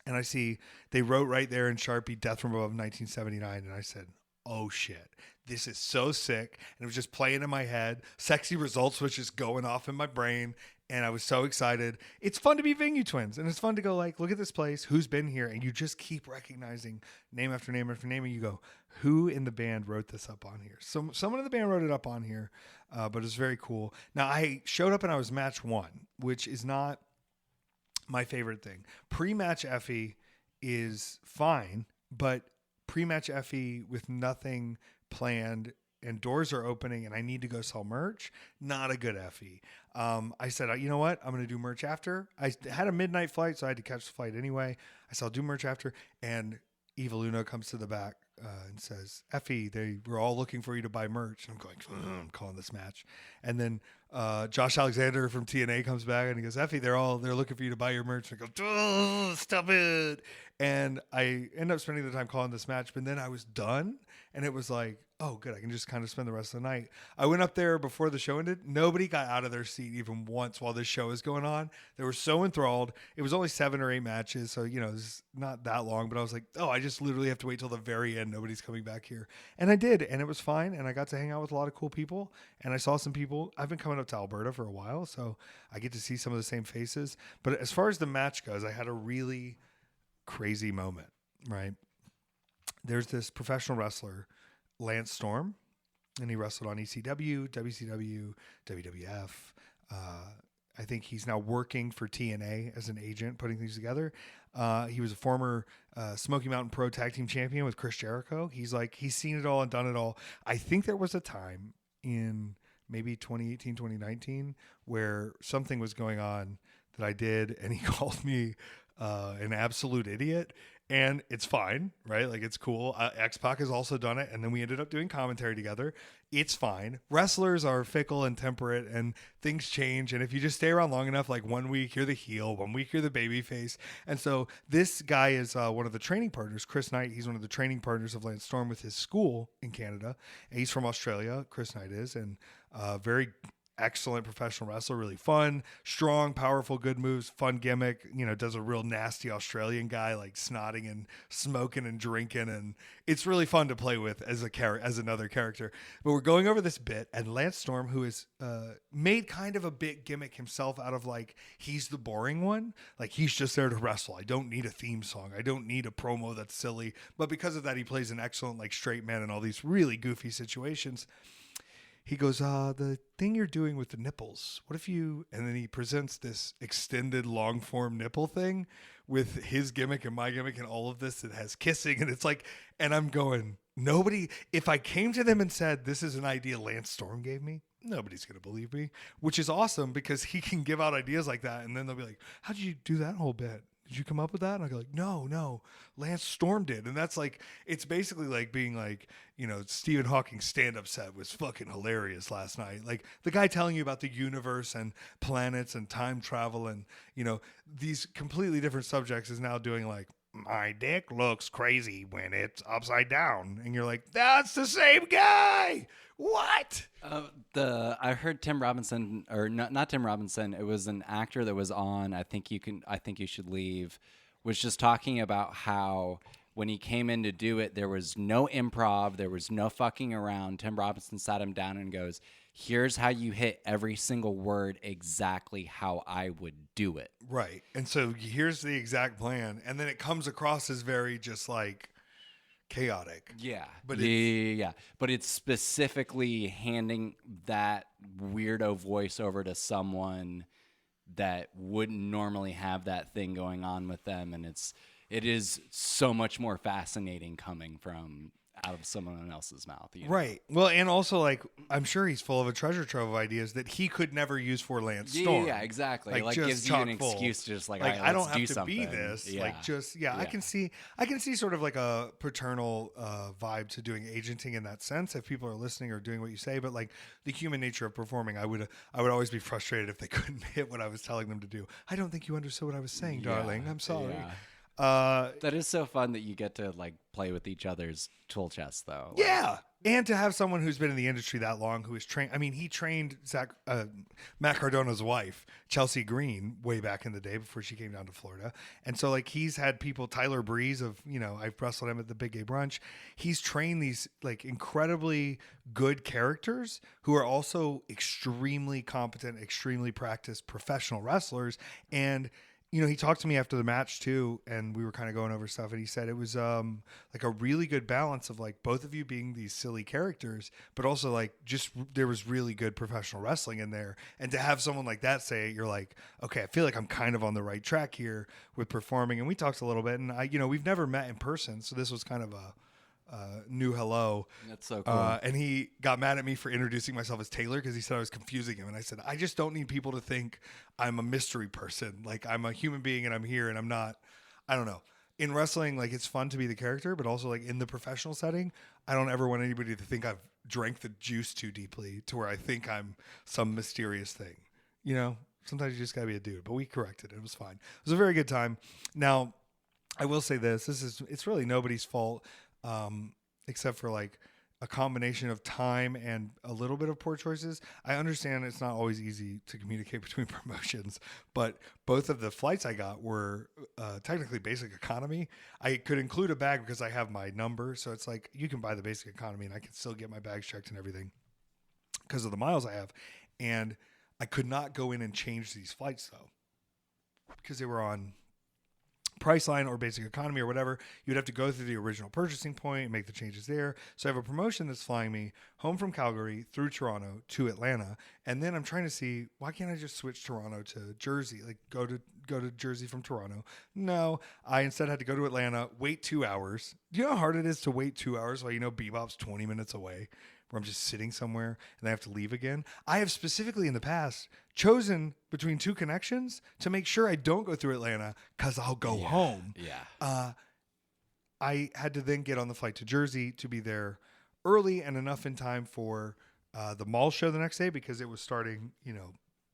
And I see they wrote right there in Sharpie, Death from Above 1979. And I said, oh shit, this is so sick. And it was just playing in my head. Sexy Results was just going off in my brain. And I was so excited. It's fun to be Venue Twins. And it's fun to go like, look at this place. Who's been here? And you just keep recognizing name after name after name. And you go, who in the band wrote this up on here? So someone in the band wrote it up on here, but it's very cool. Now, I showed up and I was match 1, which is not my favorite thing. Pre-match Effy is fine, but pre-match Effy with nothing planned and doors are opening and I need to go sell merch, not a good Effy. I said, you know what? I'm going to do merch after. I had a midnight flight, so I had to catch the flight anyway. I said, I'll do merch after. And Eva Luna comes to the back and says, Effy, they were all looking for you to buy merch. And I'm going, I'm calling this match. And then Josh Alexander from TNA comes back and he goes, Effy, they're looking for you to buy your merch. And I go, stop it. And I end up spending the time calling this match, but then I was done and it was like, oh, good. I can just kind of spend the rest of the night. I went up there before the show ended. Nobody got out of their seat even once while this show is going on. They were so enthralled. It was only 7 or 8 matches. So, you know, it's not that long, but I was like, oh, I just literally have to wait till the very end. Nobody's coming back here. And I did. And it was fine. And I got to hang out with a lot of cool people. And I saw some people. I've been coming up to Alberta for a while, so I get to see some of the same faces. But as far as the match goes, I had a really crazy moment, right? There's this professional wrestler, Lance Storm, and he wrestled on ECW, WCW, WWF. I think he's now working for TNA as an agent, putting things together. He was a former Smoky Mountain Pro Tag Team Champion with Chris Jericho. He's seen it all and done it all. I think there was a time in maybe 2018, 2019, where something was going on that I did, and he called me an absolute idiot. And it's fine, right? Like, it's cool. X-Pac has also done it. And then we ended up doing commentary together. It's fine. Wrestlers are fickle and temperate and things change. And if you just stay around long enough, like 1 week you're the heel, 1 week you're the babyface. And so this guy is one of the training partners, Chris Knight. He's one of the training partners of Lance Storm with his school in Canada. And he's from Australia, Chris Knight is, and very excellent professional wrestler, really fun, strong, powerful, good moves, fun gimmick, you know, does a real nasty Australian guy, like snotting and smoking and drinking. And it's really fun to play with as another character. But we're going over this bit, and Lance Storm, who is made kind of a big gimmick himself out of like, he's the boring one. Like, he's just there to wrestle. I don't need a theme song. I don't need a promo that's silly. But because of that, he plays an excellent, like, straight man in all these really goofy situations. He goes, the thing you're doing with the nipples, what if you, and then he presents this extended long form nipple thing with his gimmick and my gimmick and all of this that has kissing. And it's like, and I'm going, nobody, if I came to them and said, this is an idea Lance Storm gave me, nobody's going to believe me, which is awesome because he can give out ideas like that. And then they'll be like, how did you do that whole bit? Did you come up with that? And I go like, no, Lance Storm did. And that's like, it's basically like being like, you know, Stephen Hawking's stand-up set was fucking hilarious last night. Like, the guy telling you about the universe and planets and time travel and, you know, these completely different subjects is now doing like, my dick looks crazy when it's upside down. And you're like, that's the same guy. What? I heard Tim Robinson, or not Tim Robinson. It was an actor that was on I Think You Should Leave, was just talking about how when he came in to do it, there was no improv, there was no fucking around. Tim Robinson sat him down and goes, here's how you hit every single word exactly how I would do it. Right. And so here's the exact plan. And then it comes across as very just like chaotic. Yeah. But yeah. But it's specifically handing that weirdo voice over to someone that wouldn't normally have that thing going on with them. And it is so much more fascinating coming from out of someone else's mouth. You know? Right. Well, and also, like, I'm sure he's full of a treasure trove of ideas that he could never use for Lance Storm. Yeah, exactly. Like gives just you an chock full. excuse to just like I don't have do to something. be this. Yeah. Like, just I can see sort of like a paternal vibe to doing agenting in that sense if people are listening or doing what you say. But like the human nature of performing, I would always be frustrated if they couldn't hit what I was telling them to do. I don't think you understood what I was saying, darling. I'm sorry. Yeah. Uh, That is so fun that you get to like play with each other's tool chests, though. Like, Yeah. And to have someone who's been in the industry that long, who is trained. I mean, he trained Matt Cardona's wife, Chelsea Green, way back in the day before she came down to Florida. And so, like, he's had people, Tyler Breeze of, I've wrestled him at the Big Gay Brunch. He's trained these, like, incredibly good characters who are also extremely competent, extremely practiced professional wrestlers. And he talked to me after the match too, and we were kind of going over stuff, and he said it was like a really good balance of like both of you being these silly characters, but also like just there was really good professional wrestling in there. And to have someone like that say it, you're like, okay, I feel like I'm kind of on the right track here with performing. And we talked a little bit, and we've never met in person, so this was kind of a new hello. That's so cool. And he got mad at me for introducing myself as Taylor because he said I was confusing him. And I said, I just don't need people to think I'm a mystery person. Like, I'm a human being and I'm here and I'm not. I don't know. In wrestling, like, it's fun to be the character, but also like in the professional setting, I don't ever want anybody to think I've drank the juice too deeply to where I think I'm some mysterious thing. Sometimes you just gotta be a dude, but we corrected it. It was fine. It was a very good time. Now, I will say it's really nobody's fault. Except for like a combination of time and a little bit of poor choices. I understand it's not always easy to communicate between promotions, but both of the flights I got were technically basic economy. I could include a bag because I have my number. So it's like you can buy the basic economy and I can still get my bags checked and everything because of the miles I have. And I could not go in and change these flights though, because they were on Priceline or basic economy or whatever. You'd have to go through the original purchasing point and make the changes there. So I have a promotion that's flying me home from Calgary through Toronto to Atlanta, and then I'm trying to see, why can't I just switch Toronto to Jersey, like go to Jersey from Toronto? No, I instead had to go to Atlanta, wait 2 hours. Do you know how hard it is to wait 2 hours while Bebop's 20 minutes away, where I'm just sitting somewhere and I have to leave again? I have specifically in the past chosen between two connections to make sure I don't go through Atlanta because I'll go home. Yeah. I had to then get on the flight to Jersey to be there early and enough in time for the mall show the next day, because it was starting,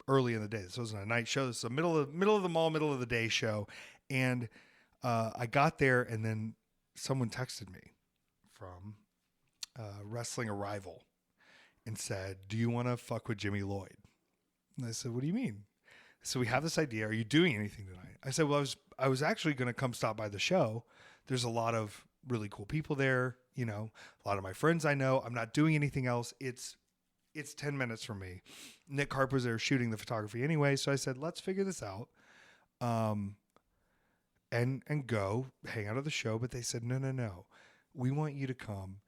early in the day. This wasn't a night show. This is a middle of the mall, middle of the day show. And I got there, and then someone texted me from Wrestling Arrival and said, "Do you want to fuck with Jimmy Lloyd?" And I said, "What do you mean?" So we have this idea. Are you doing anything tonight? I said, "Well, I was actually going to come stop by the show. There's a lot of really cool people there. A lot of my friends I know. I'm not doing anything else. It's 10 minutes from me." Nick Harp was there shooting the photography anyway. So I said, "Let's figure this out. And go hang out at the show." But they said, no. We want you to come.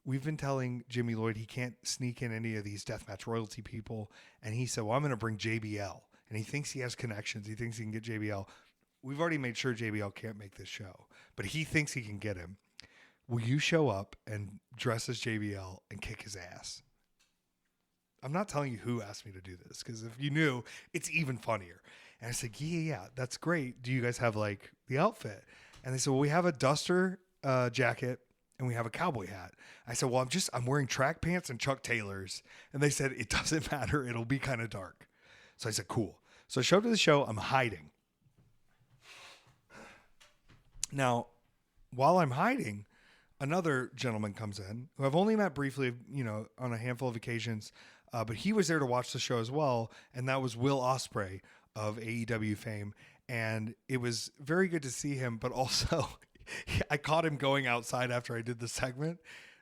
We've been telling Jimmy Lloyd he can't sneak in any of these deathmatch royalty people. And he said, "Well, I'm going to bring JBL." And he thinks he has connections. He thinks he can get JBL. We've already made sure JBL can't make this show, but he thinks he can get him. Will you show up and dress as JBL and kick his ass? I'm not telling you who asked me to do this, because if you knew, it's even funnier. And I said, yeah, that's great. Do you guys have like the outfit? And they said, "Well, we have a duster jacket and we have a cowboy hat." I said, "Well, I'm wearing track pants and Chuck Taylors." And they said, "It doesn't matter. It'll be kind of dark." So I said, "Cool." So I showed up to the show. I'm hiding. Now, while I'm hiding, another gentleman comes in who I've only met briefly, on a handful of occasions, but he was there to watch the show as well. And that was Will Ospreay of AEW fame. And it was very good to see him, but also I caught him going outside after I did the segment,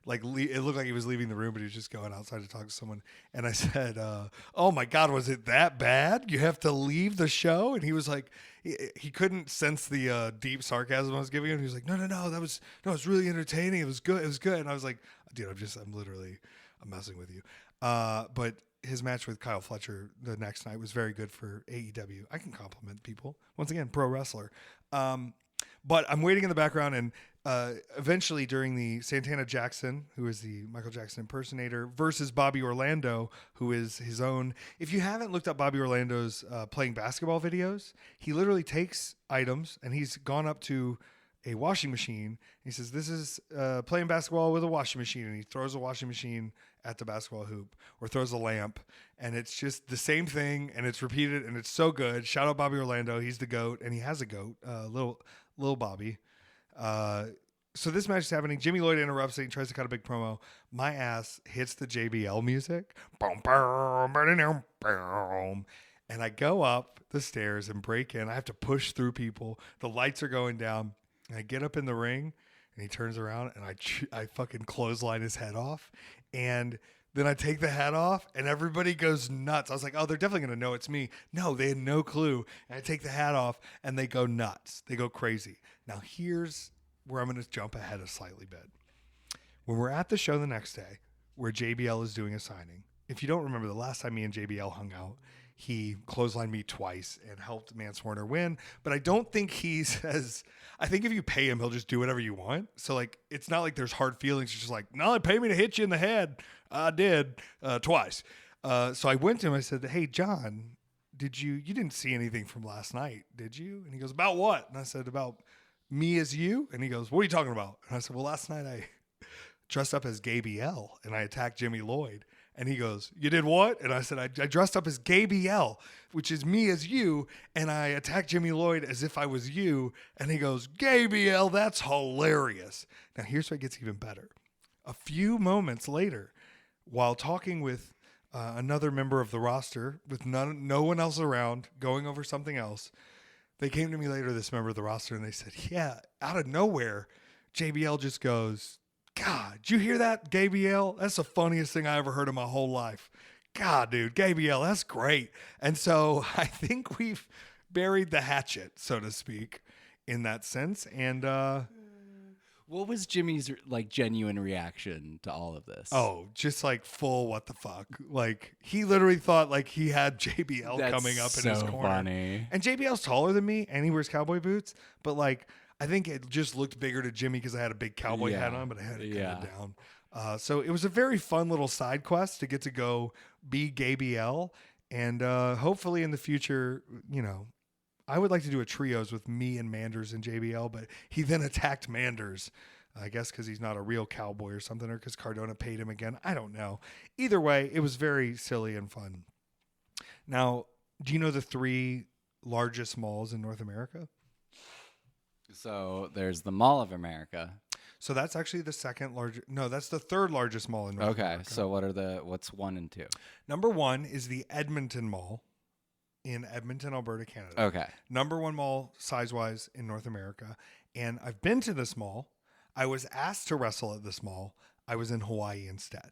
it looked like he was leaving the room, but he was just going outside to talk to someone. And I said, "Oh my God, was it that bad? You have to leave the show?" And he was like, he couldn't sense the deep sarcasm I was giving him. He was like, "No, it's really entertaining. It was good. It was good." And I was like, "Dude, I'm messing with you." But his match with Kyle Fletcher the next night was very good for AEW. I can compliment people once again, pro wrestler. But I'm waiting in the background, and eventually during the Santana Jackson, who is the Michael Jackson impersonator, versus Bobby Orlando, who is his own. If you haven't looked up Bobby Orlando's playing basketball videos, he literally takes items, and he's gone up to a washing machine. He says, "This is playing basketball with a washing machine," and he throws a washing machine at the basketball hoop or throws a lamp, and it's just the same thing, and it's repeated, and it's so good. Shout out Bobby Orlando. He's the GOAT, and he has a GOAT, little Bobby. So this match is happening. Jimmy Lloyd interrupts it and tries to cut a big promo. My ass hits the JBL music. Boom, boom, boom, boom. And I go up the stairs and break in. I have to push through people. The lights are going down. And I get up in the ring, and he turns around, and I fucking clothesline his head off. And then I take the hat off, and everybody goes nuts. I was like, "Oh, they're definitely going to know it's me." No, they had no clue. And I take the hat off, and they go nuts. They go crazy. Now, here's where I'm going to jump ahead a slightly bit. When we're at the show the next day, where JBL is doing a signing, if you don't remember, the last time me and JBL hung out, he clotheslined me twice and helped Mance Warner win. But I don't think he says, I think if you pay him, he'll just do whatever you want. So, like, it's not like there's hard feelings. It's just like, "No, pay me to hit you in the head." I did twice. So I went to him. I said, "Hey, John, you didn't see anything from last night, did you?" And he goes, "About what?" And I said, "About me as you." And he goes, "What are you talking about?" And I said, "Well, last night I dressed up as gaybl and I attacked Jimmy Lloyd." And he goes, "You did what?" And I said, I dressed up as gaybl, which is me as you, and I attacked Jimmy Lloyd as if I was you. And he goes, "gaybl, that's hilarious." Now, here's what gets even better. A few moments later, while talking with another member of the roster, with no one else around, going over something else, they came to me later, this member of the roster, and they said, "Yeah, out of nowhere, JBL just goes, 'God, did you hear that, gaybl? That's the funniest thing I ever heard in my whole life. God, dude, gaybl, that's great." And so I think we've buried the hatchet, so to speak, in that sense. And what was Jimmy's like genuine reaction to all of this? Oh, just like full what the fuck. Like, he literally thought like he had JBL That's coming up so in his corner. Funny. And JBL's taller than me, and he wears cowboy boots, but like, I think it just looked bigger to Jimmy because I had a big cowboy hat on, but I had it kind of down. So it was a very fun little side quest to get to go be gaybl. And hopefully in the future, I would like to do a trios with me and Manders and JBL, but he then attacked Manders, I guess because he's not a real cowboy or something, or because Cardona paid him again. I don't know. Either way, it was very silly and fun. Now, do you know the 3 largest malls in North America? So there's the Mall of America. So that's actually the second largest. No, that's the 3rd largest mall in North America. Okay, so what's 1 and 2? Number 1 is the Edmonton Mall in Edmonton, Alberta, Canada. Okay. Number 1 mall size-wise in North America. And I've been to this mall. I was asked to wrestle at this mall. I was in Hawaii instead.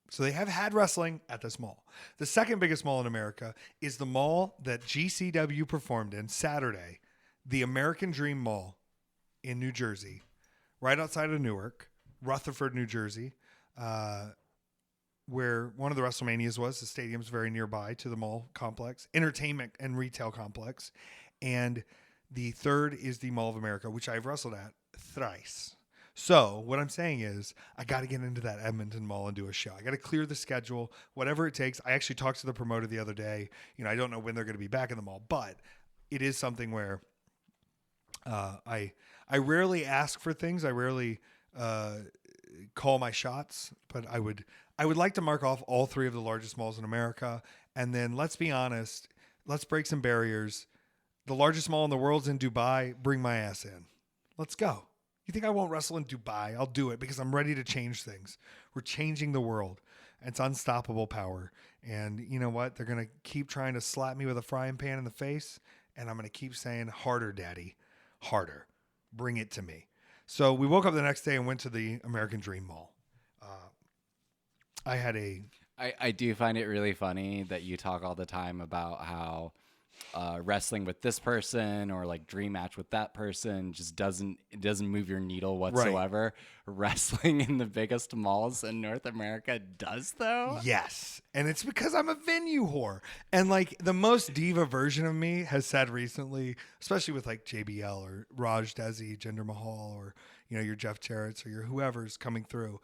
So they have had wrestling at this mall. The second biggest mall in America is the mall that GCW performed in Saturday, the American Dream Mall in New Jersey, right outside of Newark, Rutherford, New Jersey, where one of the WrestleManias was. The stadium's very nearby to the mall complex, entertainment and retail complex. And the third is the Mall of America, which I've wrestled at thrice. So what I'm saying is I got to get into that Edmonton Mall and do a show. I got to clear the schedule, whatever it takes. I actually talked to the promoter the other day. I don't know when they're going to be back in the mall, but it is something where I rarely ask for things. I rarely call my shots, but I would like to mark off all 3 of the largest malls in America. And then let's be honest, let's break some barriers. The largest mall in the world's in Dubai. Bring my ass in. Let's go. You think I won't wrestle in Dubai? I'll do it because I'm ready to change things. We're changing the world. It's unstoppable power. And you know what? They're going to keep trying to slap me with a frying pan in the face. And I'm going to keep saying, harder, daddy. Harder. Bring it to me. So we woke up the next day and went to the American Dream Mall. I had a I do find it really funny that you talk all the time about how wrestling with this person or like dream match with that person just doesn't move your needle whatsoever. Wrestling in the biggest malls in North America does, though. yes, and it's because I'm a venue whore. And like the most diva version of me has said recently, especially with like JBL or Raj Desi, Jinder Mahal, or your Jeff Jarrett's or your whoever's coming through.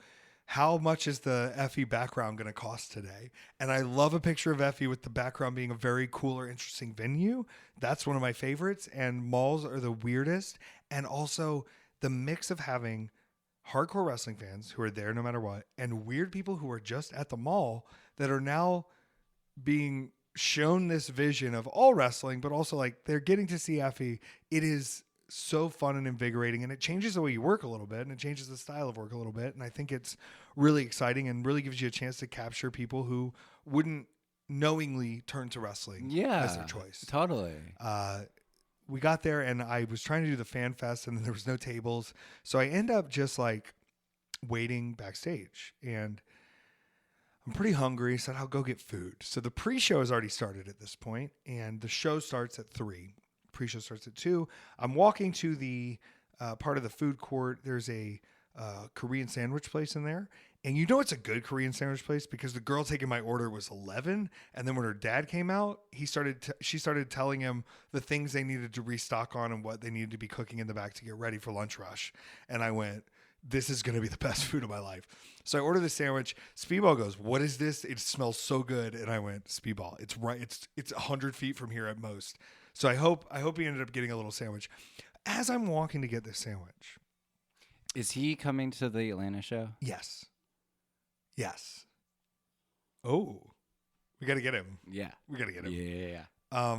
How much is the Effy background going to cost today? And I love a picture of Effy with the background being a very cool or interesting venue. That's one of my favorites. And malls are the weirdest. And also the mix of having hardcore wrestling fans who are there no matter what, and weird people who are just at the mall that are now being shown this vision of all wrestling, but also like they're getting to see Effy. It is so fun and invigorating, and it changes the way you work a little bit, and it changes the style of work a little bit. And I think it's really exciting and really gives you a chance to capture people who wouldn't knowingly turn to wrestling as their choice. Totally. We got there and I was trying to do the fan fest and there was no tables. So I end up just like waiting backstage, and I'm pretty hungry. So I'll go get food. So the pre-show has already started at this point, and the show starts at 3. Pre-show starts at 2. I'm walking to the part of the food court. There's a Korean sandwich place in there. And it's a good Korean sandwich place because the girl taking my order was 11. And then when her dad came out, she started telling him the things they needed to restock on and what they needed to be cooking in the back to get ready for lunch rush. And I went, this is going to be the best food of my life. So I ordered the sandwich. Speedball goes, what is this? It smells so good. And I went, Speedball, it's right. It's 100 feet from here at most. So I hope he ended up getting a little sandwich. As I'm walking to get this sandwich. Is he coming to the Atlanta show? Yes. Oh, we got to get him. Yeah. We got to get him. Yeah. I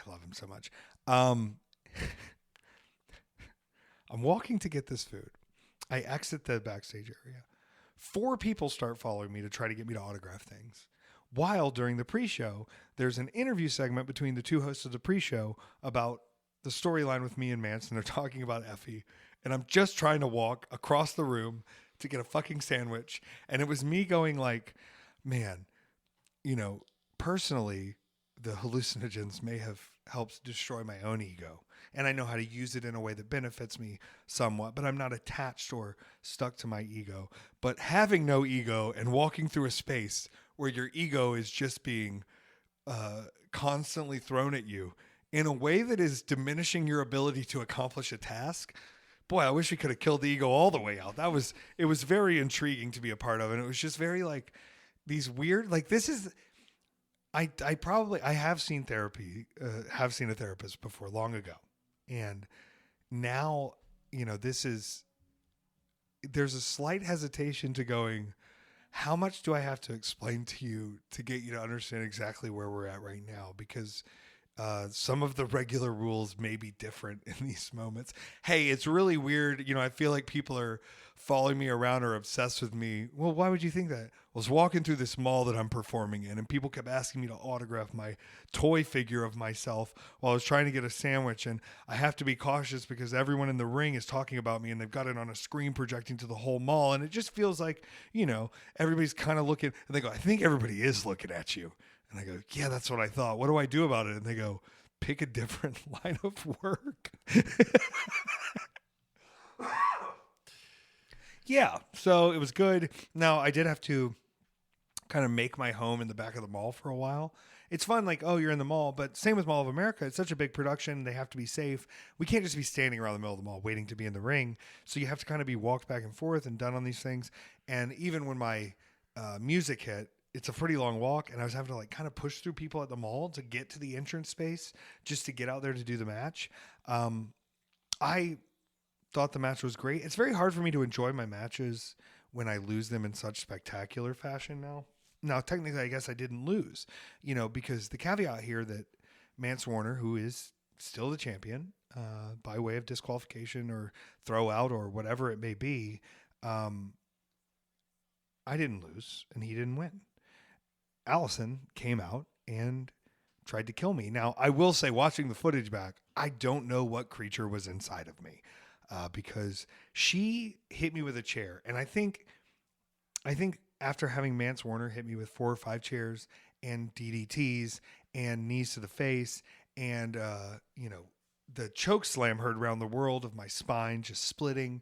love him so much. I'm walking to get this food. I exit the backstage area. 4 people start following me to try to get me to autograph things. While during the pre-show, there's an interview segment between the 2 hosts of the pre-show about the storyline with me and Mance, and they're talking about Effy. And I'm just trying to walk across the room to get a fucking sandwich. And it was me going like, man, personally, the hallucinogens may have helped destroy my own ego. And I know how to use it in a way that benefits me somewhat, but I'm not attached or stuck to my ego. But having no ego and walking through a space where your ego is just being constantly thrown at you in a way that is diminishing your ability to accomplish a task. Boy, I wish we could have killed the ego all the way out. It was very intriguing to be a part of. And it was just very like these weird, like this is, I have seen therapy, have seen a therapist before long ago. And now, there's a slight hesitation to going, how much do I have to explain to you to get you to understand exactly where we're at right now? Because some of the regular rules may be different in these moments. Hey, it's really weird. I feel like people are following me around or obsessed with me. Well, why would you think that? I was walking through this mall that I'm performing in, and people kept asking me to autograph my toy figure of myself while I was trying to get a sandwich. And I have to be cautious because everyone in the ring is talking about me, and they've got it on a screen projecting to the whole mall. And it just feels like, everybody's kind of looking, and they go, I think everybody is looking at you. And I go, yeah, that's what I thought. What do I do about it? And they go, pick a different line of work. Yeah, so it was good. Now, I did have to kind of make my home in the back of the mall for a while. It's fun, like, oh, you're in the mall, but same with Mall of America. It's such a big production. They have to be safe. We can't just be standing around the middle of the mall waiting to be in the ring. So you have to kind of be walked back and forth and done on these things. And even when my music hit, it's a pretty long walk, and I was having to like kind of push through people at the mall to get to the entrance space just to get out there to do the match. I thought the match was great. It's very hard for me to enjoy my matches when I lose them in such spectacular fashion now. Now, technically, I guess I didn't lose, because the caveat here that Mance Warner, who is still the champion by way of disqualification or throw out or whatever it may be, I didn't lose and he didn't win. Allison came out and tried to kill me. Now, I will say, watching the footage back, I don't know what creature was inside of me because she hit me with a chair. And I think after having Mance Warner hit me with 4 or 5 chairs and DDTs and knees to the face and, the choke slam heard around the world of my spine just splitting,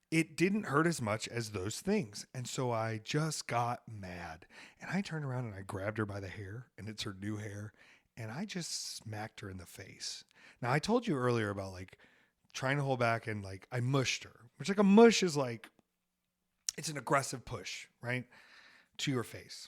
it didn't hurt as much as those things. And so I just got mad. And I turned around and I grabbed her by the hair, and it's her new hair, and I just smacked her in the face. Now, I told you earlier about like trying to hold back and like I mushed her, which like a mush is like, it's an aggressive push, right? To your face.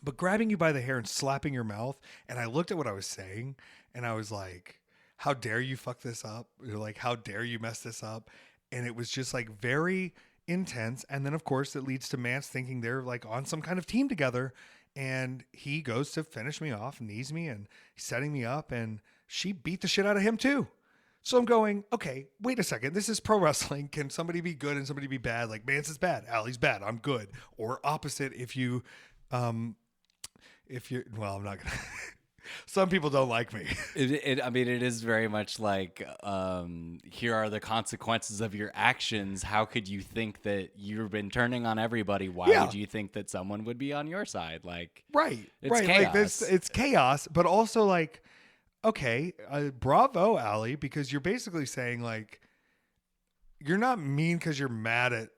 But grabbing you by the hair and slapping your mouth, and I looked at what I was saying, and I was like, how dare you fuck this up? Or like, how dare you mess this up? And it was just like very intense. And then, of course, it leads to Mance thinking they're like on some kind of team together. And he goes to finish me off, knees me, and setting me up. And she beat the shit out of him too. So I'm going, okay, wait a second. This is pro wrestling. Can somebody be good and somebody be bad? Like Mance is bad, Allie's bad, I'm good. Or opposite, if you're, well, I'm not gonna. Some people don't like me. It is very much like, here are the consequences of your actions. How could you think that you've been turning on everybody? Why would you think that someone would be on your side? Like, right, it's chaos. Chaos. Like it's chaos, but also like, okay, bravo, Allie, because you're basically saying like, you're not mean because you're mad at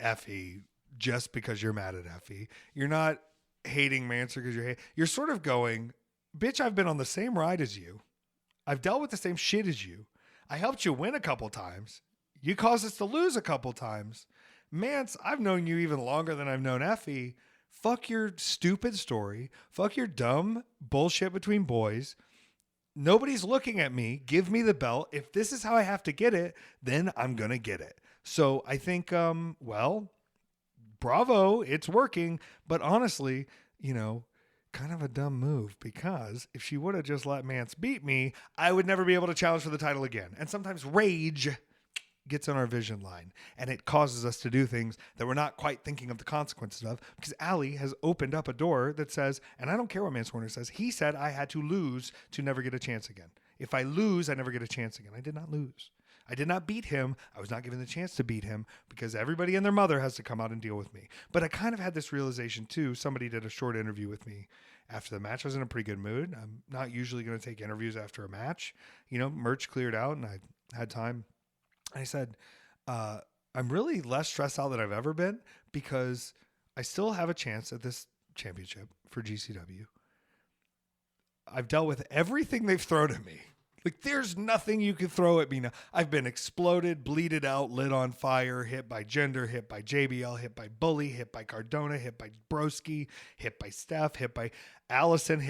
Effy just because you're mad at Effy. You're not hating Manser because you're sort of going, bitch, I've been on the same ride as you. I've dealt with the same shit as you. I helped you win a couple times. You caused us to lose a couple times. Mance, I've known you even longer than I've known Effy. Fuck your stupid story. Fuck your dumb bullshit between boys. Nobody's looking at me. Give me the belt. If this is how I have to get it, then I'm going to get it. So I think, well, bravo, it's working. But honestly, kind of a dumb move, because if she would have just let Mance beat me, I would never be able to challenge for the title again. And sometimes rage gets on our vision line, and it causes us to do things that we're not quite thinking of the consequences of, because Allie has opened up a door that says, and I don't care what Mance Warner says, he said I had to lose to never get a chance again. If I lose, I never get a chance again. I did not lose. I did not beat him. I was not given the chance to beat him because everybody and their mother has to come out and deal with me. But I kind of had this realization too. Somebody did a short interview with me after the match. I was in a pretty good mood. I'm not usually going to take interviews after a match. Merch cleared out and I had time. I said, I'm really less stressed out than I've ever been because I still have a chance at this championship for GCW. I've dealt with everything they've thrown at me. Like, there's nothing you can throw at me now. I've been exploded, bleeded out, lit on fire, hit by Gender, hit by JBL, hit by Bully, hit by Cardona, hit by Broski, hit by Steph, hit by Allison,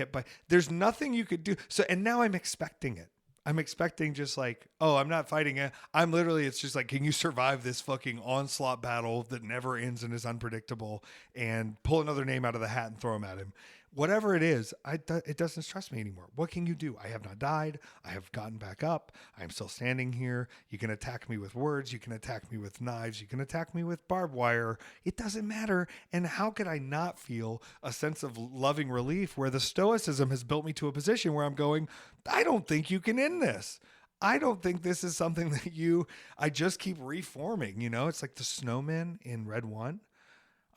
there's nothing you could do. So, and now I'm expecting it. I'm expecting just like, oh, I'm not fighting it. It's just like, can you survive this fucking onslaught battle that never ends and is unpredictable, and pull another name out of the hat and throw him at him? Whatever it is, it doesn't stress me anymore. What can you do? I have not died. I have gotten back up. I am still standing here. You can attack me with words. You can attack me with knives. You can attack me with barbed wire. It doesn't matter. And how could I not feel a sense of loving relief where the stoicism has built me to a position where I'm going, I don't think you can end this. I don't think this is something that I just keep reforming. It's like the snowmen in Red 1.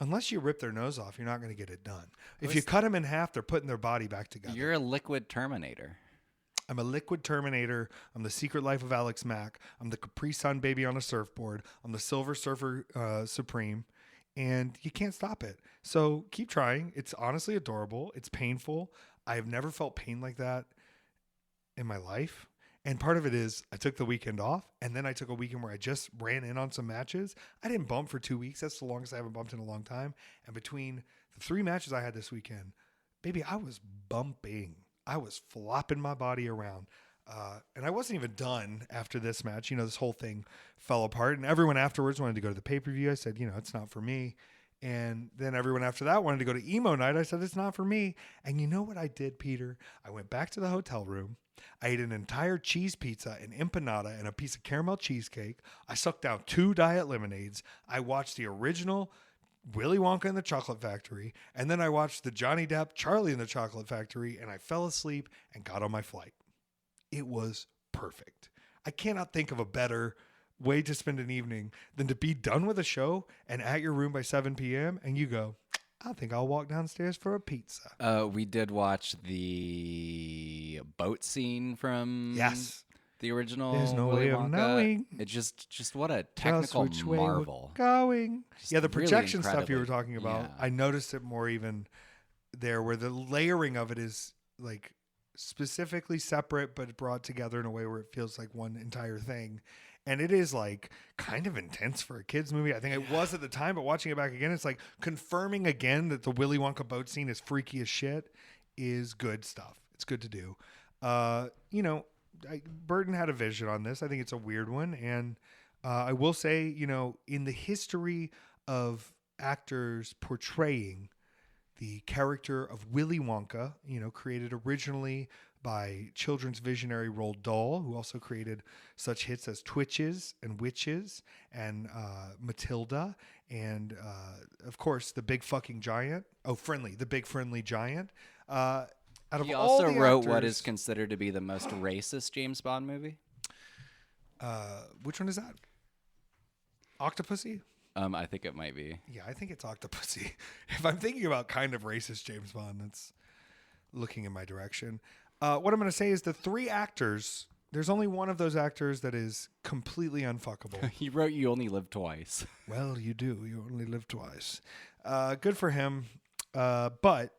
Unless you rip their nose off, you're not going to get it done. If you cut them in half, they're putting their body back together. You're a liquid Terminator. I'm a liquid Terminator. I'm the Secret Life of Alex Mack. I'm the Capri Sun baby on a surfboard. I'm the Silver Surfer Supreme. And you can't stop it. So keep trying. It's honestly adorable. It's painful. I have never felt pain like that in my life. And part of it is I took the weekend off, and then I took a weekend where I just ran in on some matches. I didn't bump for 2 weeks. That's the longest I haven't bumped in a long time. And between the 3 matches I had this weekend, baby, I was bumping. I was flopping my body around. And I wasn't even done after this match. This whole thing fell apart. And everyone afterwards wanted to go to the pay-per-view. I said, it's not for me. And then everyone after that wanted to go to emo night. I said, it's not for me. And you know what I did, Peter? I went back to the hotel room. I ate an entire cheese pizza, an empanada, and a piece of caramel cheesecake. I sucked down 2 diet lemonades. I watched the original Willy Wonka and the Chocolate Factory. And then I watched the Johnny Depp Charlie and the Chocolate Factory. And I fell asleep and got on my flight. It was perfect. I cannot think of a better way to spend an evening than to be done with a show and at your room by 7 p.m. and you go, I think I'll walk downstairs for a pizza. We did watch the boat scene from the original There's no Willy way of Wonka. knowing. It's just what a technical Just which way marvel. we're going. Just Yeah, the really projection stuff you were incredibly- talking about, yeah. I noticed it more even there where the layering of it is like specifically separate but brought together in a way where it feels like one entire thing. And it is like kind of intense for a kid's movie. I think it was at the time, but watching it back again, it's like confirming again that the Willy Wonka boat scene is freaky as shit is good stuff. It's good to do. You know, Burton had a vision on this. I think it's a weird one. And I will say, you know, in the history of actors portraying the character of Willy Wonka, you know, created originally by children's visionary Roald Dahl, who also created such hits as Twitches and Witches and Matilda and, of course, The Big Fucking Giant. Oh, Friendly, The Big Friendly Giant. Out of He all also the wrote actors, what is considered to be the most racist James Bond movie. which one is that? Octopussy? I think it might be. Yeah, I think it's Octopussy. If I'm thinking about kind of racist James Bond, that's looking in my direction. What I'm going to say is the three actors, there's only one of those actors that is completely unfuckable. He wrote You Only Live Twice. Well, you do. You only live twice. Good for him. But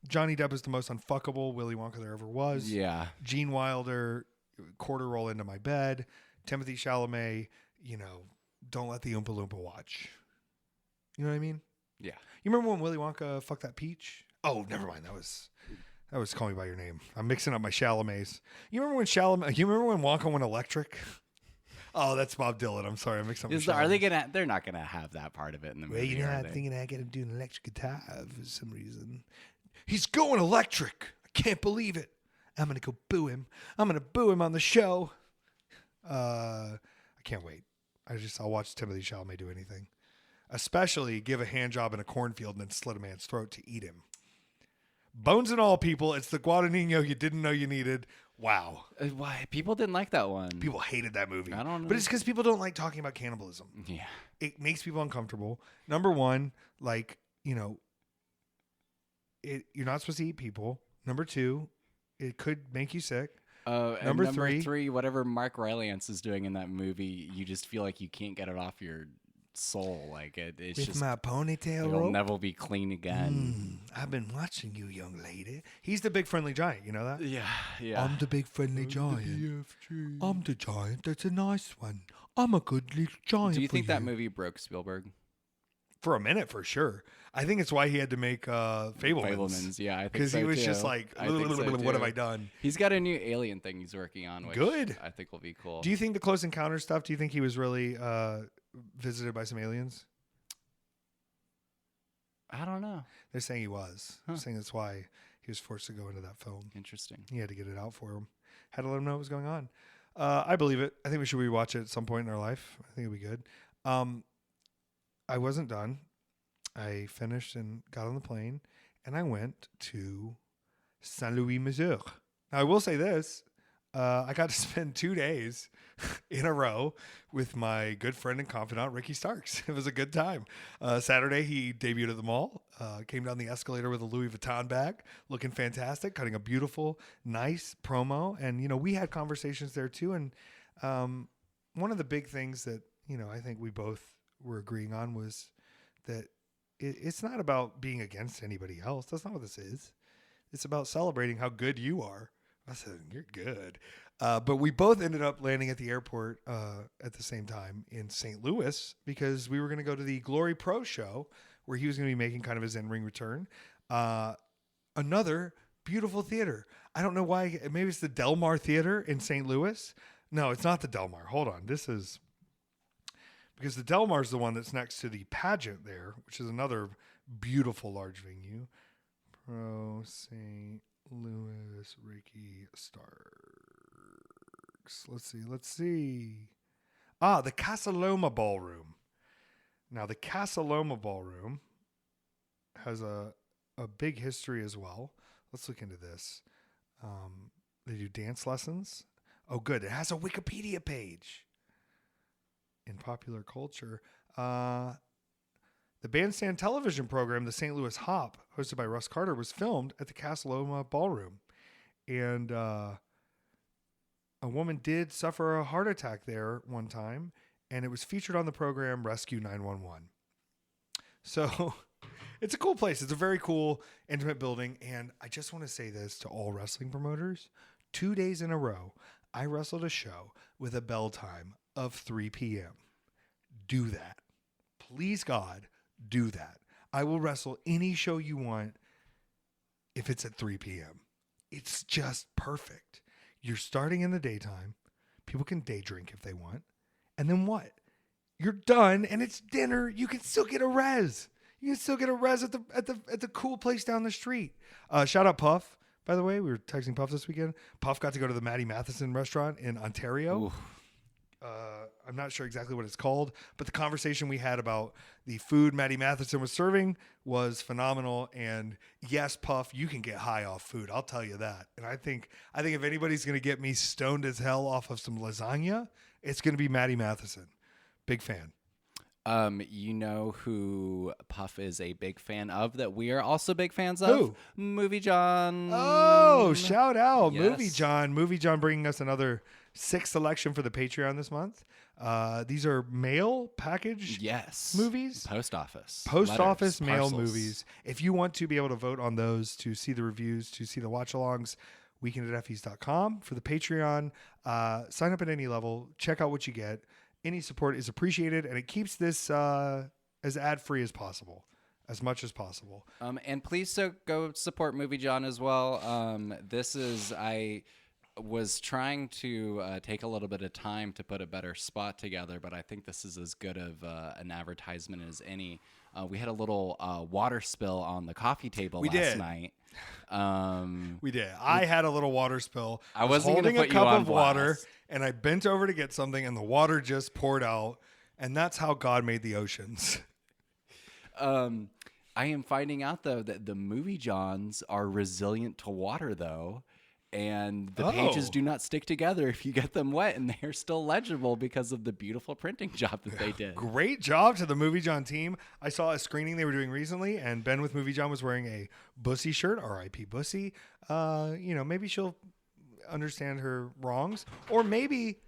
Johnny Depp is the most unfuckable Willy Wonka there ever was. Yeah. Gene Wilder, quarter roll into my bed. Timothy Chalamet, you know, don't let the Oompa Loompa watch. You know what I mean? Yeah. You remember when Willy Wonka fucked that peach? Oh, never mind. That was Call Me by Your Name. I'm mixing up my Chalamets. You remember when Wonka went electric? Oh, that's Bob Dylan. I'm sorry. I'm mixing up my Are they Chalamets. gonna? They're not gonna have that part of it in the movie. Well, you know, are I'm they? thinking I got to do an electric guitar for some reason. He's going electric. I can't believe it. I'm going to go boo him. I'm going to boo him on the show. I can't wait. I'll watch Timothy Chalamet do anything. Especially give a hand job in a cornfield and then slit a man's throat to eat him. Bones and all, people. It's the Guadagnino you didn't know you needed. Wow. Why people didn't like that one? People hated that movie. I don't know. But it's because people don't like talking about cannibalism. Yeah. It makes people uncomfortable. Number one, like, you know, you're not supposed to eat people. Number two, it could make you sick. And Number number three- three, whatever Mark Rylance is doing in that movie, you just feel like you can't get it off your soul. Like it's With just my ponytail it'll rope. never be clean again. I've been watching you, young lady. He's the big friendly giant. You know that? Yeah, yeah. I'm the big friendly giant. I'm the giant. That's a nice one. I'm a good little giant. Do you for think that movie broke Spielberg? For a minute, for sure. I think it's why he had to make Fablemans. Yeah, I think Because so he was too. just like, I think so, what have too. I done? He's got a new alien thing he's working on, which Good. I think will be cool. Do you think the Close Encounter stuff, do you think he was really visited by some aliens? I don't know. They're saying he was. They're saying that's why he was forced to go into that film. Interesting. He had to get it out for him. Had to let him know what was going on. I believe it. I think we should rewatch it at some point in our life. I think it'd be good. I wasn't done. I finished and got on the plane, and I went to Saint Louis, Missouri. Now, I will say this. I got to spend 2 days in a row with my good friend and confidant, Ricky Starks. It was a good time. Saturday, he debuted at the mall, came down the escalator with a Louis Vuitton bag, looking fantastic, cutting a beautiful, nice promo. And, you know, we had conversations there too. And one of the big things that, you know, I think we both were agreeing on was that it's not about being against anybody else. That's not what this is. It's about celebrating how good you are. I said, you're good. But we both ended up landing at the airport at the same time in St. Louis because we were going to go to the Glory Pro show where he was going to be making kind of his in-ring return. Another beautiful theater. I don't know why. Maybe it's the Del Mar Theater in St. Louis. No, it's not the Del Mar. Hold on. This is... Because the Del Mar is the one that's next to the pageant there, which is another beautiful large venue. Pro St. Louis Ricky Starks. Let's see. The Casa Loma Ballroom. Now, the Casa Loma Ballroom has a big history as well. Let's look into this. They do dance lessons. Oh, good. It has a Wikipedia page. in popular culture. The Bandstand television program, The St. Louis Hop, hosted by Russ Carter, was filmed at the Casa Loma Ballroom. And a woman did suffer a heart attack there one time, and it was featured on the program Rescue 911. So it's a cool place. It's a very cool, intimate building. And I just want to say this to all wrestling promoters. 2 days in a row, I wrestled a show with a bell time of 3 p.m. Do that. Please, God, do that. I will wrestle any show you want if it's at 3 p.m. It's just perfect. You're starting in the daytime. People can day drink if they want. And then what? You're done and it's dinner. You can still get a res. You can still get a res at the cool place down the street. Shout out Puff, by the way. We were texting Puff this weekend. Puff got to go to the Maddie Matheson restaurant in Ontario. I'm not sure exactly what it's called, but the conversation we had about the food Maddie Matheson was serving was phenomenal. And yes, Puff, you can get high off food. I'll tell you that. And I think if anybody's going to get me stoned as hell off of some lasagna, it's going to be Maddie Matheson. Big fan. You know who Puff is a big fan of that we are also big fans of? Who? Movie John. Oh, shout out. Yes. Movie John. Movie John bringing us another 6th selection for the Patreon this month. These are mail package movies. Post office Mail parcels. movies. If you want to be able to vote on those, to see the reviews, to see the watch-alongs, weekendateffys.com. For the Patreon, sign up at any level. Check out what you get. Any support is appreciated, and it keeps this as ad-free as possible, as much as possible. And please go support Movie John as well. I was trying to take a little bit of time to put a better spot together, but I think this is as good of an advertisement as any. We had a little water spill on the coffee table last night. We did. I had a little water spill. I was holding a cup of water, and I bent over to get something, and the water just poured out. And that's how God made the oceans. I am finding out, though, that the Movie Johns are resilient to water, though. And the pages do not stick together if you get them wet, and they're still legible because of the beautiful printing job that they did. Great job to the Movie John team. I saw a screening they were doing recently, and Ben with Movie John was wearing a Bussy shirt, R.I.P. Bussy. Maybe she'll understand her wrongs, or maybe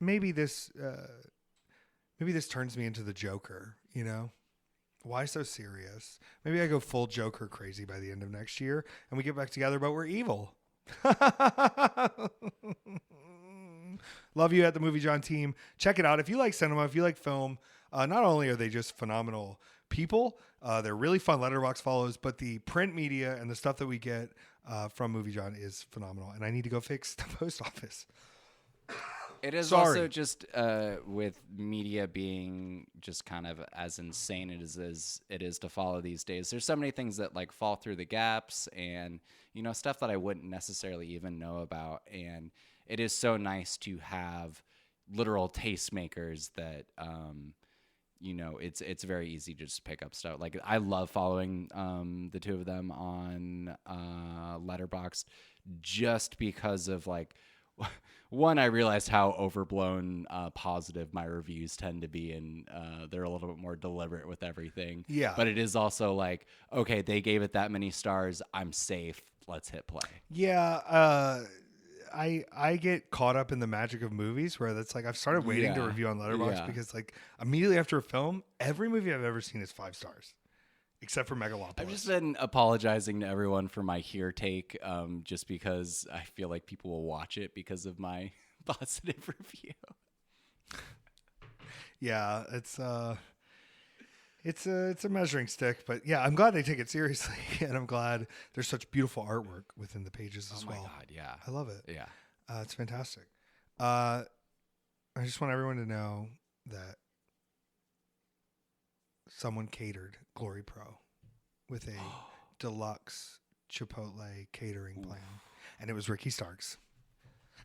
this turns me into the Joker. Why so serious? Maybe I go full Joker crazy by the end of next year and we get back together, but we're evil. Love you at the Movie John team. Check it out. If you like cinema, if you like film, not only are they just phenomenal people, they're really fun Letterboxd follows, but the print media and the stuff that we get from Movie John is phenomenal. And I need to go fix the post office. It is also just with media being just kind of as insane as it is to follow these days. There's so many things that like fall through the gaps and, stuff that I wouldn't necessarily even know about. And it is so nice to have literal tastemakers that, it's very easy to just pick up stuff. Like I love following the two of them on Letterboxd just because of like, one, I realized how overblown positive my reviews tend to be, and they're a little bit more deliberate with everything. Yeah. But it is also like, okay, they gave it that many stars. I'm safe. Let's hit play. Yeah. I get caught up in the magic of movies where that's like I've started waiting to review on Letterboxd because like immediately after a film, every movie I've ever seen is 5 stars. Except for Megalopolis. I've just been apologizing to everyone for my here take, just because I feel like people will watch it because of my positive review. Yeah, it's a measuring stick, but yeah, I'm glad they take it seriously, and I'm glad there's such beautiful artwork within the pages as well. Oh my God, yeah, I love it. Yeah, it's fantastic. I just want everyone to know that someone catered Glory Pro with a deluxe Chipotle catering plan, and it was Ricky Starks.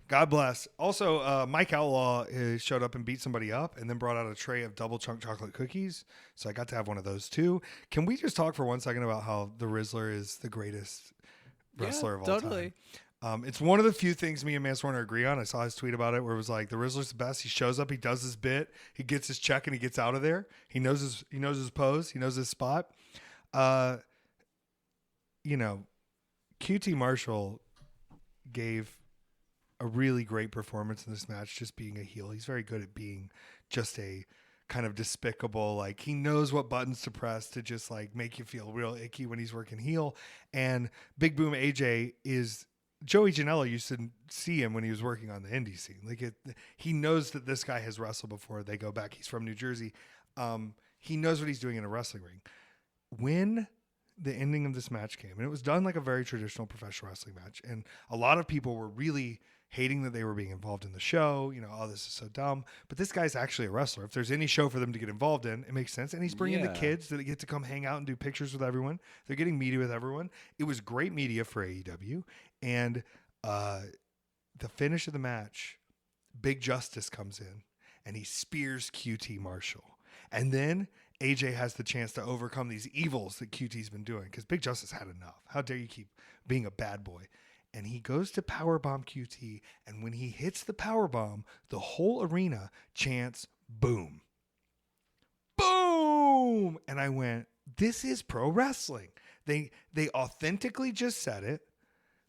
God bless. Also, Mike Outlaw showed up and beat somebody up and then brought out a tray of double chunk chocolate cookies. So I got to have one of those too. Can we just talk for 1 second about how the Rizzler is the greatest wrestler of all time? It's one of the few things me and Mance Warner agree on. I saw his tweet about it where it was like the Rizzler's the best. He shows up, he does his bit, he gets his check, and he gets out of there. He knows his pose, he knows his spot. You know, QT Marshall gave a really great performance in this match, just being a heel. He's very good at being just a kind of despicable, like he knows what buttons to press to just like make you feel real icky when he's working heel. And Big Boom AJ is Joey Janela used to see him when he was working on the indie scene. Like he knows that this guy has wrestled before. They go back. He's from New Jersey. He knows what he's doing in a wrestling ring. When the ending of this match came, and it was done like a very traditional professional wrestling match, and a lot of people were really hating that they were being involved in the show. You know, oh, this is so dumb. But this guy's actually a wrestler. If there's any show for them to get involved in, it makes sense. And he's bringing the kids that get to come hang out and do pictures with everyone. They're getting media with everyone. It was great media for AEW. And the finish of the match, Big Justice comes in and he spears QT Marshall. And then AJ has the chance to overcome these evils that QT's been doing because Big Justice had enough. How dare you keep being a bad boy? And he goes to powerbomb QT, and when he hits the powerbomb, the whole arena chants boom. Boom! And I went, this is pro wrestling. They authentically just said it.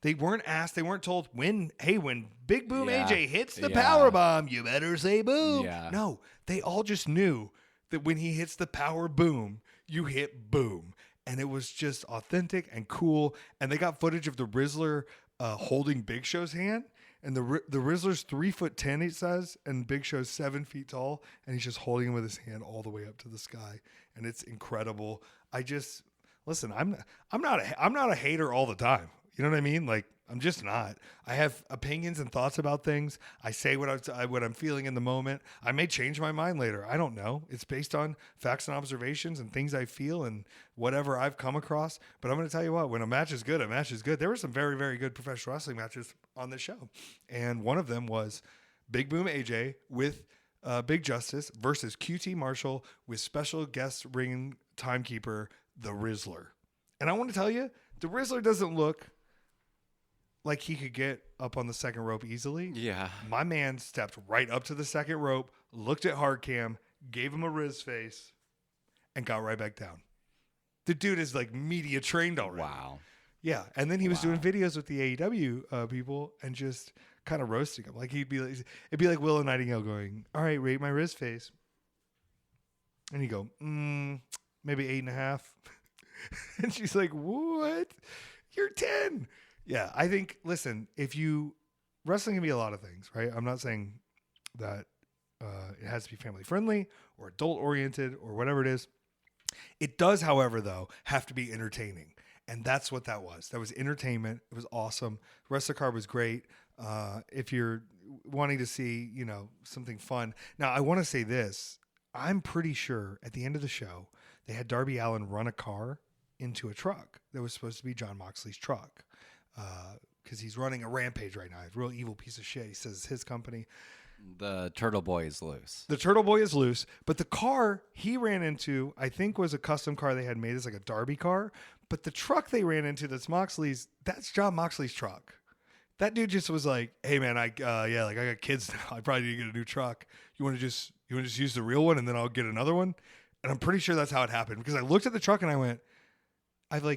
They weren't asked, they weren't told when Big Boom AJ hits the powerbomb, you better say boom. Yeah. No, they all just knew that when he hits the power boom, you hit boom. And it was just authentic and cool. And they got footage of the Rizzler holding Big Show's hand, and the Rizzler's 3'10", it says, and Big Show's 7 feet tall, and he's just holding him with his hand all the way up to the sky, and it's incredible. Listen, I'm not a hater all the time. You know what I mean? Like, I'm just not. I have opinions and thoughts about things. I say what I'm feeling in the moment. I may change my mind later. I don't know. It's based on facts and observations and things I feel and whatever I've come across. But I'm going to tell you what, when a match is good, a match is good. There were some very, very good professional wrestling matches on this show. And one of them was Big Boom AJ with Big Justice versus QT Marshall with special guest ring timekeeper, the Rizzler. And I want to tell you, the Rizzler doesn't look like he could get up on the second rope easily. Yeah. My man stepped right up to the second rope, looked at Hardcam, gave him a Riz face, and got right back down. The dude is like media trained already. Wow. Yeah. And then he was doing videos with the AEW people and just kind of roasting him. Like it'd be like Willow Nightingale going, all right, rate my Riz face. And he'd go, maybe 8.5. And she's like, what? You're 10. Yeah, I think, listen, wrestling can be a lot of things, right? I'm not saying that it has to be family friendly or adult oriented or whatever it is. It does, however, though, have to be entertaining. And that's what that was. That was entertainment. It was awesome. The rest of the card was great. If you're wanting to see, something fun. Now, I want to say this. I'm pretty sure at the end of the show, they had Darby Allin run a car into a truck that was supposed to be Jon Moxley's truck. Because he's running a rampage right now. He's a real evil piece of shit. He says it's his company. The Turtle Boy is loose. The Turtle Boy is loose. But the car he ran into, I think, was a custom car they had made. It's like a Darby car. But the truck they ran into that's Moxley's, that's Jon Moxley's truck. That dude just was like, hey, man, I got kids now. I probably need to get a new truck. You want to just use the real one and then I'll get another one? And I'm pretty sure that's how it happened. Because I looked at the truck and I went, I've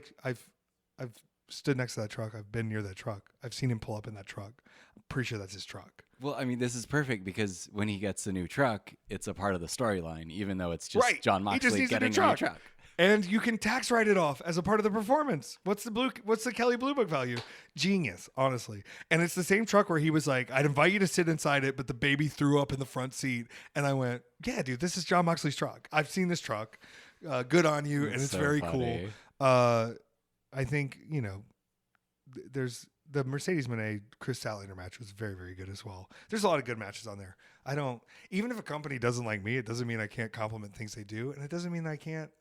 stood next to that truck. I've been near that truck. I've seen him pull up in that truck. I'm pretty sure that's his truck. Well, I mean, this is perfect because when he gets a new truck, it's a part of the storyline, even though it's just Jon Moxley getting a new truck. And you can tax write it off as a part of the performance. What's the Kelly Blue Book value? Genius, honestly. And it's the same truck where he was like, I'd invite you to sit inside it, but the baby threw up in the front seat. And I went, yeah, dude, this is Jon Moxley's truck. I've seen this truck. Good on you. And it's so very funny. Cool. I think, there's the Mercedes Moné Chris Statlander match was very, very good as well. There's a lot of good matches on there. Even if a company doesn't like me, it doesn't mean I can't compliment things they do. And it doesn't mean I can't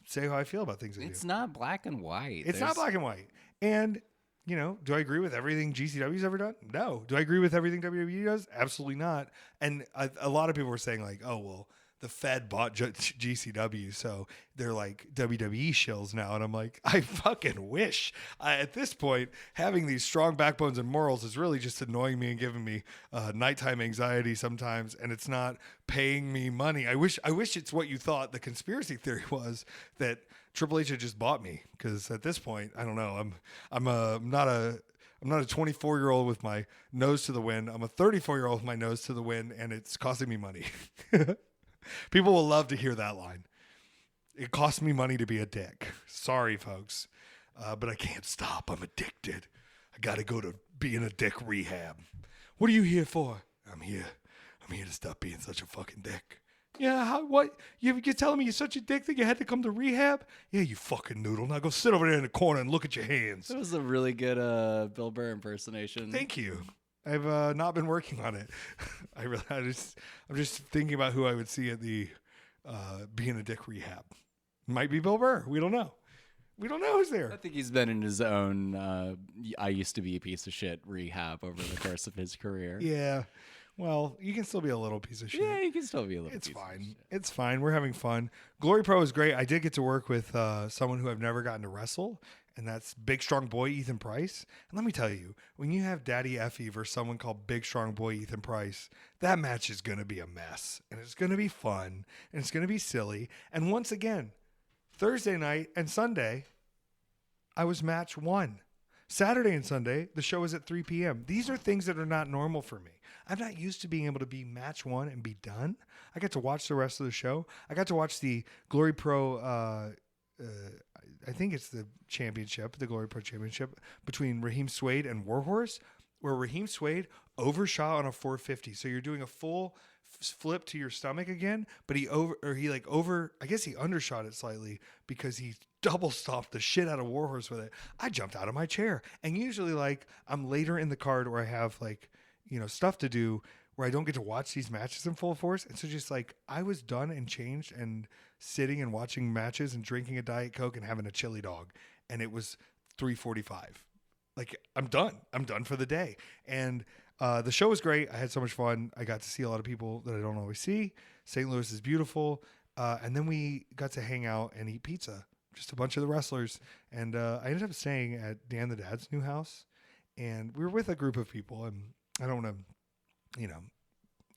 say how I feel about things they do. It's not black and white. It's not black and white. And, do I agree with everything GCW's ever done? No. Do I agree with everything WWE does? Absolutely not. And a lot of people were saying like, oh, well, the Fed bought GCW, so they're like WWE shills now. And I'm like, I fucking wish. At this point, having these strong backbones and morals is really just annoying me and giving me nighttime anxiety sometimes, and it's not paying me money. I wish it's what you thought the conspiracy theory was, that Triple H had just bought me, because at this point, I don't know. I'm not a 24-year-old with my nose to the wind. I'm a 34-year-old with my nose to the wind, and it's costing me money. People will love to hear that line. It costs me money to be a dick. Sorry, folks. But I can't stop. I'm addicted. I got to go to being a dick rehab. What are you here for? I'm here to stop being such a fucking dick. Yeah, what? You're telling me you're such a dick that you had to come to rehab? Yeah, you fucking noodle. Now go sit over there in the corner and look at your hands. That was a really good Bill Burr impersonation. Thank you. I've not been working on it. I'm just thinking about who I would see at the being a dick rehab. Might be Bill Burr. We don't know. We don't know who's there. I think he's been in his own I used to be a piece of shit rehab over the course of his career. Yeah. Well, you can still be a little piece of shit. Yeah, you can still be a little It's piece fine. of shit. It's fine. We're having fun. Glory Pro is great. I did get to work with someone who I've never gotten to wrestle, and that's Big Strong Boy Ethan Price. And let me tell you, when you have Daddy Effy versus someone called Big Strong Boy Ethan Price, that match is going to be a mess, and it's going to be fun, and it's going to be silly. And once again, Thursday night and Sunday, I was match 1. Saturday and Sunday, the show is at 3 p.m. These are things that are not normal for me. I'm not used to being able to be match 1 and be done. I got to watch the rest of the show. I got to watch the Glory Pro, I think it's the championship, the Glory Pro Championship, between Raheem Suede and Warhorse, where Raheem Suede overshot on a 450. So you're doing a full flip to your stomach again, but he undershot it slightly because he double stomped the shit out of Warhorse with it. I jumped out of my chair, and usually like I'm later in the card where I have like, stuff to do where I don't get to watch these matches in full force. And so just like I was done and changed and sitting and watching matches and drinking a Diet Coke and having a chili dog. And it was 3:45. Like I'm done. I'm done for the day. And the show was great. I had so much fun. I got to see a lot of people that I don't always see. St. Louis is beautiful. And then we got to hang out and eat pizza. Just a bunch of the wrestlers. And I ended up staying at Dan the Dad's new house. And we were with a group of people. And I don't want to,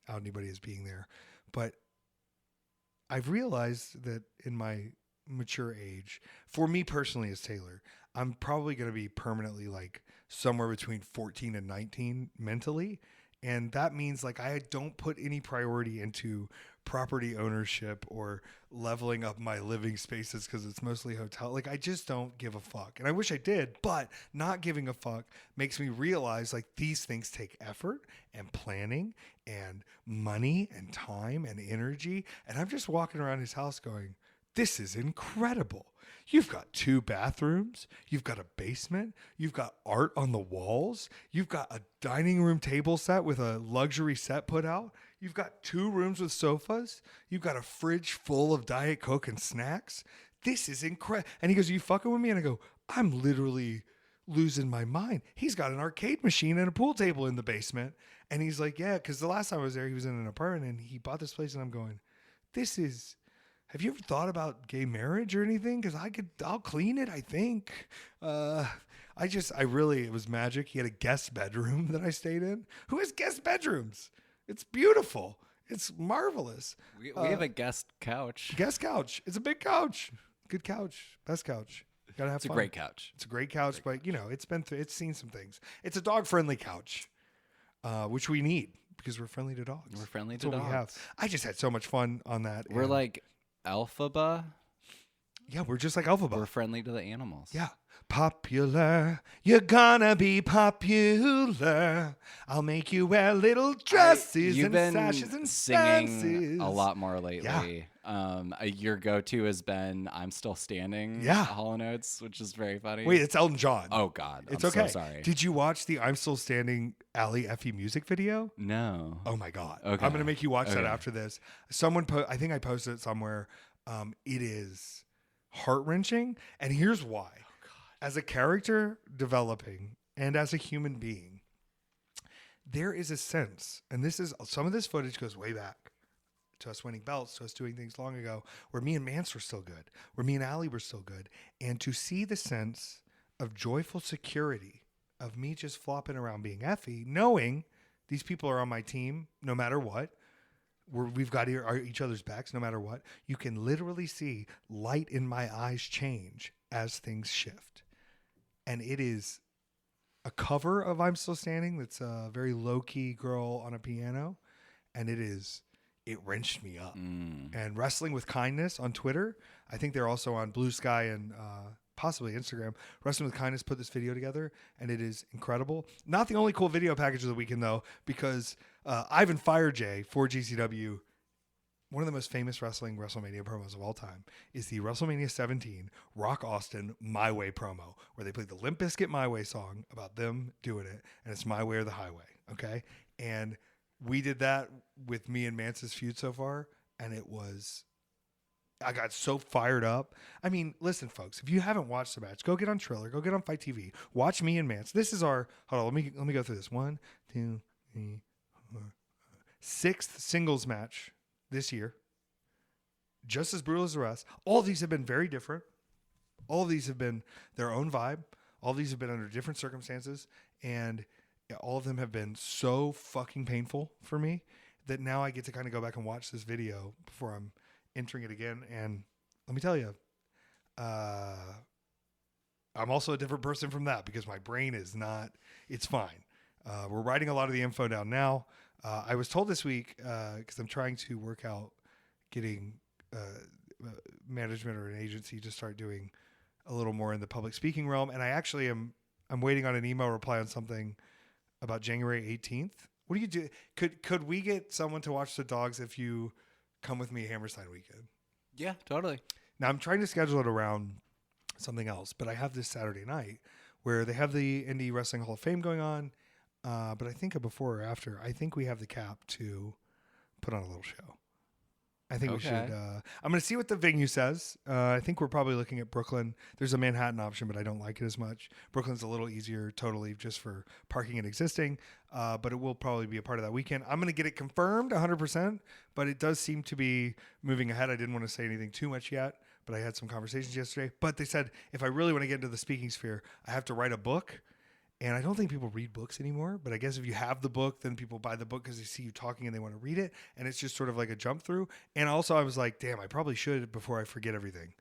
out anybody as being there. But I've realized that in my mature age, for me personally as Taylor, I'm probably going to be permanently like somewhere between 14 and 19 mentally. And that means like I don't put any priority into property ownership or leveling up my living spaces because it's mostly hotel. Like I just don't give a fuck. And I wish I did, but not giving a fuck makes me realize like these things take effort and planning and money and time and energy. And I'm just walking around his house going, this is incredible. You've got 2 bathrooms. You've got a basement. You've got art on the walls. You've got a dining room table set with a luxury set put out. You've got 2 rooms with sofas. You've got a fridge full of Diet Coke and snacks. This is incredible. And he goes, are you fucking with me? And I go, I'm literally losing my mind. He's got an arcade machine and a pool table in the basement. And he's like, yeah, because the last time I was there, he was in an apartment and he bought this place. And I'm going, have you ever thought about gay marriage or anything? Because I'll clean it, I think. It was magic. He had a guest bedroom that I stayed in. Who has guest bedrooms? It's beautiful. It's marvelous. We have a guest couch. Guest couch. It's a big couch. Good couch. Best couch. Gotta have fun. It's a great couch. It's a great couch, but it's seen some things. It's a dog-friendly couch, which we need because we're friendly to dogs. We're friendly That's to what dogs. we have. I just had so much fun on that. We're like Alphaba. Yeah, we're just like Alphaba. We're friendly to the animals. Yeah. Popular. You're gonna be popular. I'll make you wear little dresses You've and been sashes and singing fancies. a lot more lately. Yeah. Your go-to has been "I'm Still Standing." Yeah. Hall & Oates, which is very funny. Wait, it's Elton John. Oh God, it's I'm okay. So sorry. Did you watch the "I'm Still Standing" Ali Effy music video? No. Oh my God. Okay. I'm gonna make you watch that Okay. after this. I think I posted it somewhere. It is heart-wrenching, and here's why. As a character developing and as a human being, there is a sense, and some of this footage goes way back to us winning belts, to us doing things long ago, where me and Mance were still good, where me and Allie were still good. And to see the sense of joyful security of me just flopping around being Effy, knowing these people are on my team no matter what. We've got each other's backs no matter what. You can literally see light in my eyes change as things shift. And it is a cover of I'm Still Standing that's a very low-key girl on a piano. And it wrenched me up. And Wrestling with Kindness on Twitter, I think they're also on Blue Sky and possibly Instagram. Wrestling with Kindness put this video together, and it is incredible. Not the only cool video package of the weekend, though, because Ivan Firejay for GCW, one of the most famous WrestleMania promos of all time, is the WrestleMania 17 Rock Austin My Way promo, where they played the Limp Bizkit My Way song about them doing it, and it's My Way or the Highway, okay? And we did that with me and Mance's feud so far, and I got so fired up. I mean, listen, folks, if you haven't watched the match, go get on Triller, go get on Fight TV, watch me and Mance. This is our, hold on, let me go through this. 1, 2, 3, 4, 6th singles match this year. Just as brutal as the rest. All of these have been very different. All of these have been their own vibe. All of these have been under different circumstances. And all of them have been so fucking painful for me that now I get to kind of go back and watch this video before I'm entering it again. And let me tell you, I'm also a different person from that because my brain is not, it's fine. We're writing a lot of the info down now. I was told this week, because I'm trying to work out getting management or an agency to start doing a little more in the public speaking realm. And I actually I'm waiting on an email reply on something about January 18th. What do you do? Could we get someone to watch the dogs if you come with me Hammerstein weekend? Yeah, totally. Now I'm trying to schedule it around something else, but I have this Saturday night where they have the Indie Wrestling Hall of Fame going on. But I think a before or after, I think we have the cap to put on a little show. I think we should. I'm going to see what the venue says. I think we're probably looking at Brooklyn. There's a Manhattan option, but I don't like it as much. Brooklyn's a little easier totally just for parking and existing, but it will probably be a part of that weekend. I'm going to get it confirmed 100%, but it does seem to be moving ahead. I didn't want to say anything too much yet, but I had some conversations yesterday. But they said if I really want to get into the speaking sphere, I have to write a book. And I don't think people read books anymore, but I guess if you have the book, then people buy the book because they see you talking and they want to read it. And it's just sort of like a jump through. And also I was like, damn, I probably should before I forget everything.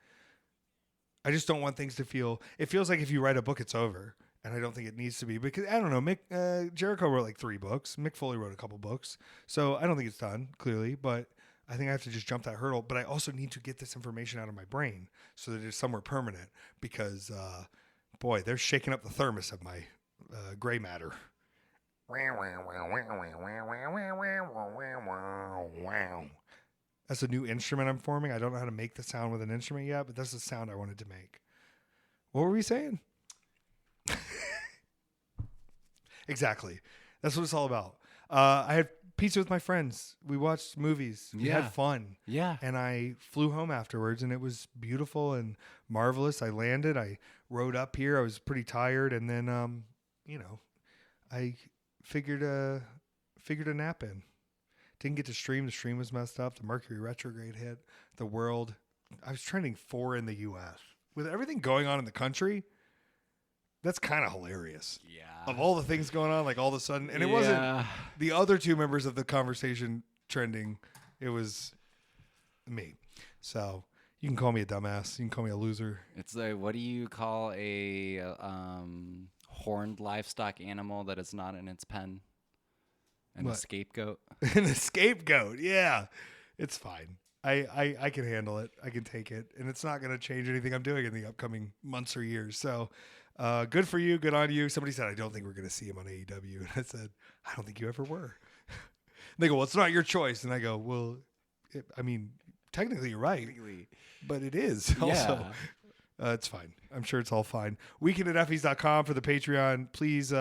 I just don't want things to feel, it feels like if you write a book, it's over. And I don't think it needs to be because I don't know, Jericho wrote like 3 books. Mick Foley wrote a couple books. So I don't think it's done clearly, but I think I have to just jump that hurdle. But I also need to get this information out of my brain so that it's somewhere permanent because, boy, they're shaking up the thermos of my gray matter. That's a new instrument I'm forming. I don't know how to make the sound with an instrument yet, but that's the sound I wanted to make. What were we saying? Exactly. That's what it's all about. I had pizza with my friends. We watched movies. We had fun. Yeah. And I flew home afterwards, and it was beautiful and marvelous. I landed. I rode up here. I was pretty tired, and then I figured a nap in. Didn't get to stream. The stream was messed up. The Mercury retrograde hit the world. I was trending 4 in the U.S. With everything going on in the country, that's kind of hilarious. Yeah. Of all the things going on, like all of a sudden, and it wasn't the other 2 members of the conversation trending. It was me. So you can call me a dumbass. You can call me a loser. It's like, what do you call a horned livestock animal that is not in its pen? A scapegoat. And a scapegoat, yeah. It's fine. I can handle it. I can take it. And it's not going to change anything I'm doing in the upcoming months or years. So good for you. Good on you. Somebody said, I don't think we're going to see him on AEW. And I said, I don't think you ever were. They go, well, it's not your choice. And I go, well, technically you're right. But it is also. It's fine. I'm sure it's all fine. Weekendateffys.com for the Patreon. Please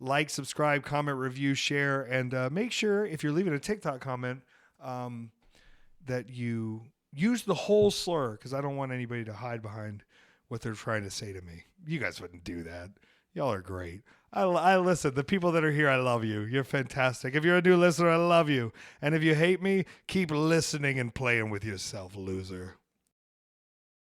like, subscribe, comment, review, share, and make sure if you're leaving a TikTok comment that you use the whole slur because I don't want anybody to hide behind what they're trying to say to me. You guys wouldn't do that. Y'all are great. I listen. The people that are here, I love you. You're fantastic. If you're a new listener, I love you. And if you hate me, keep listening and playing with yourself, loser.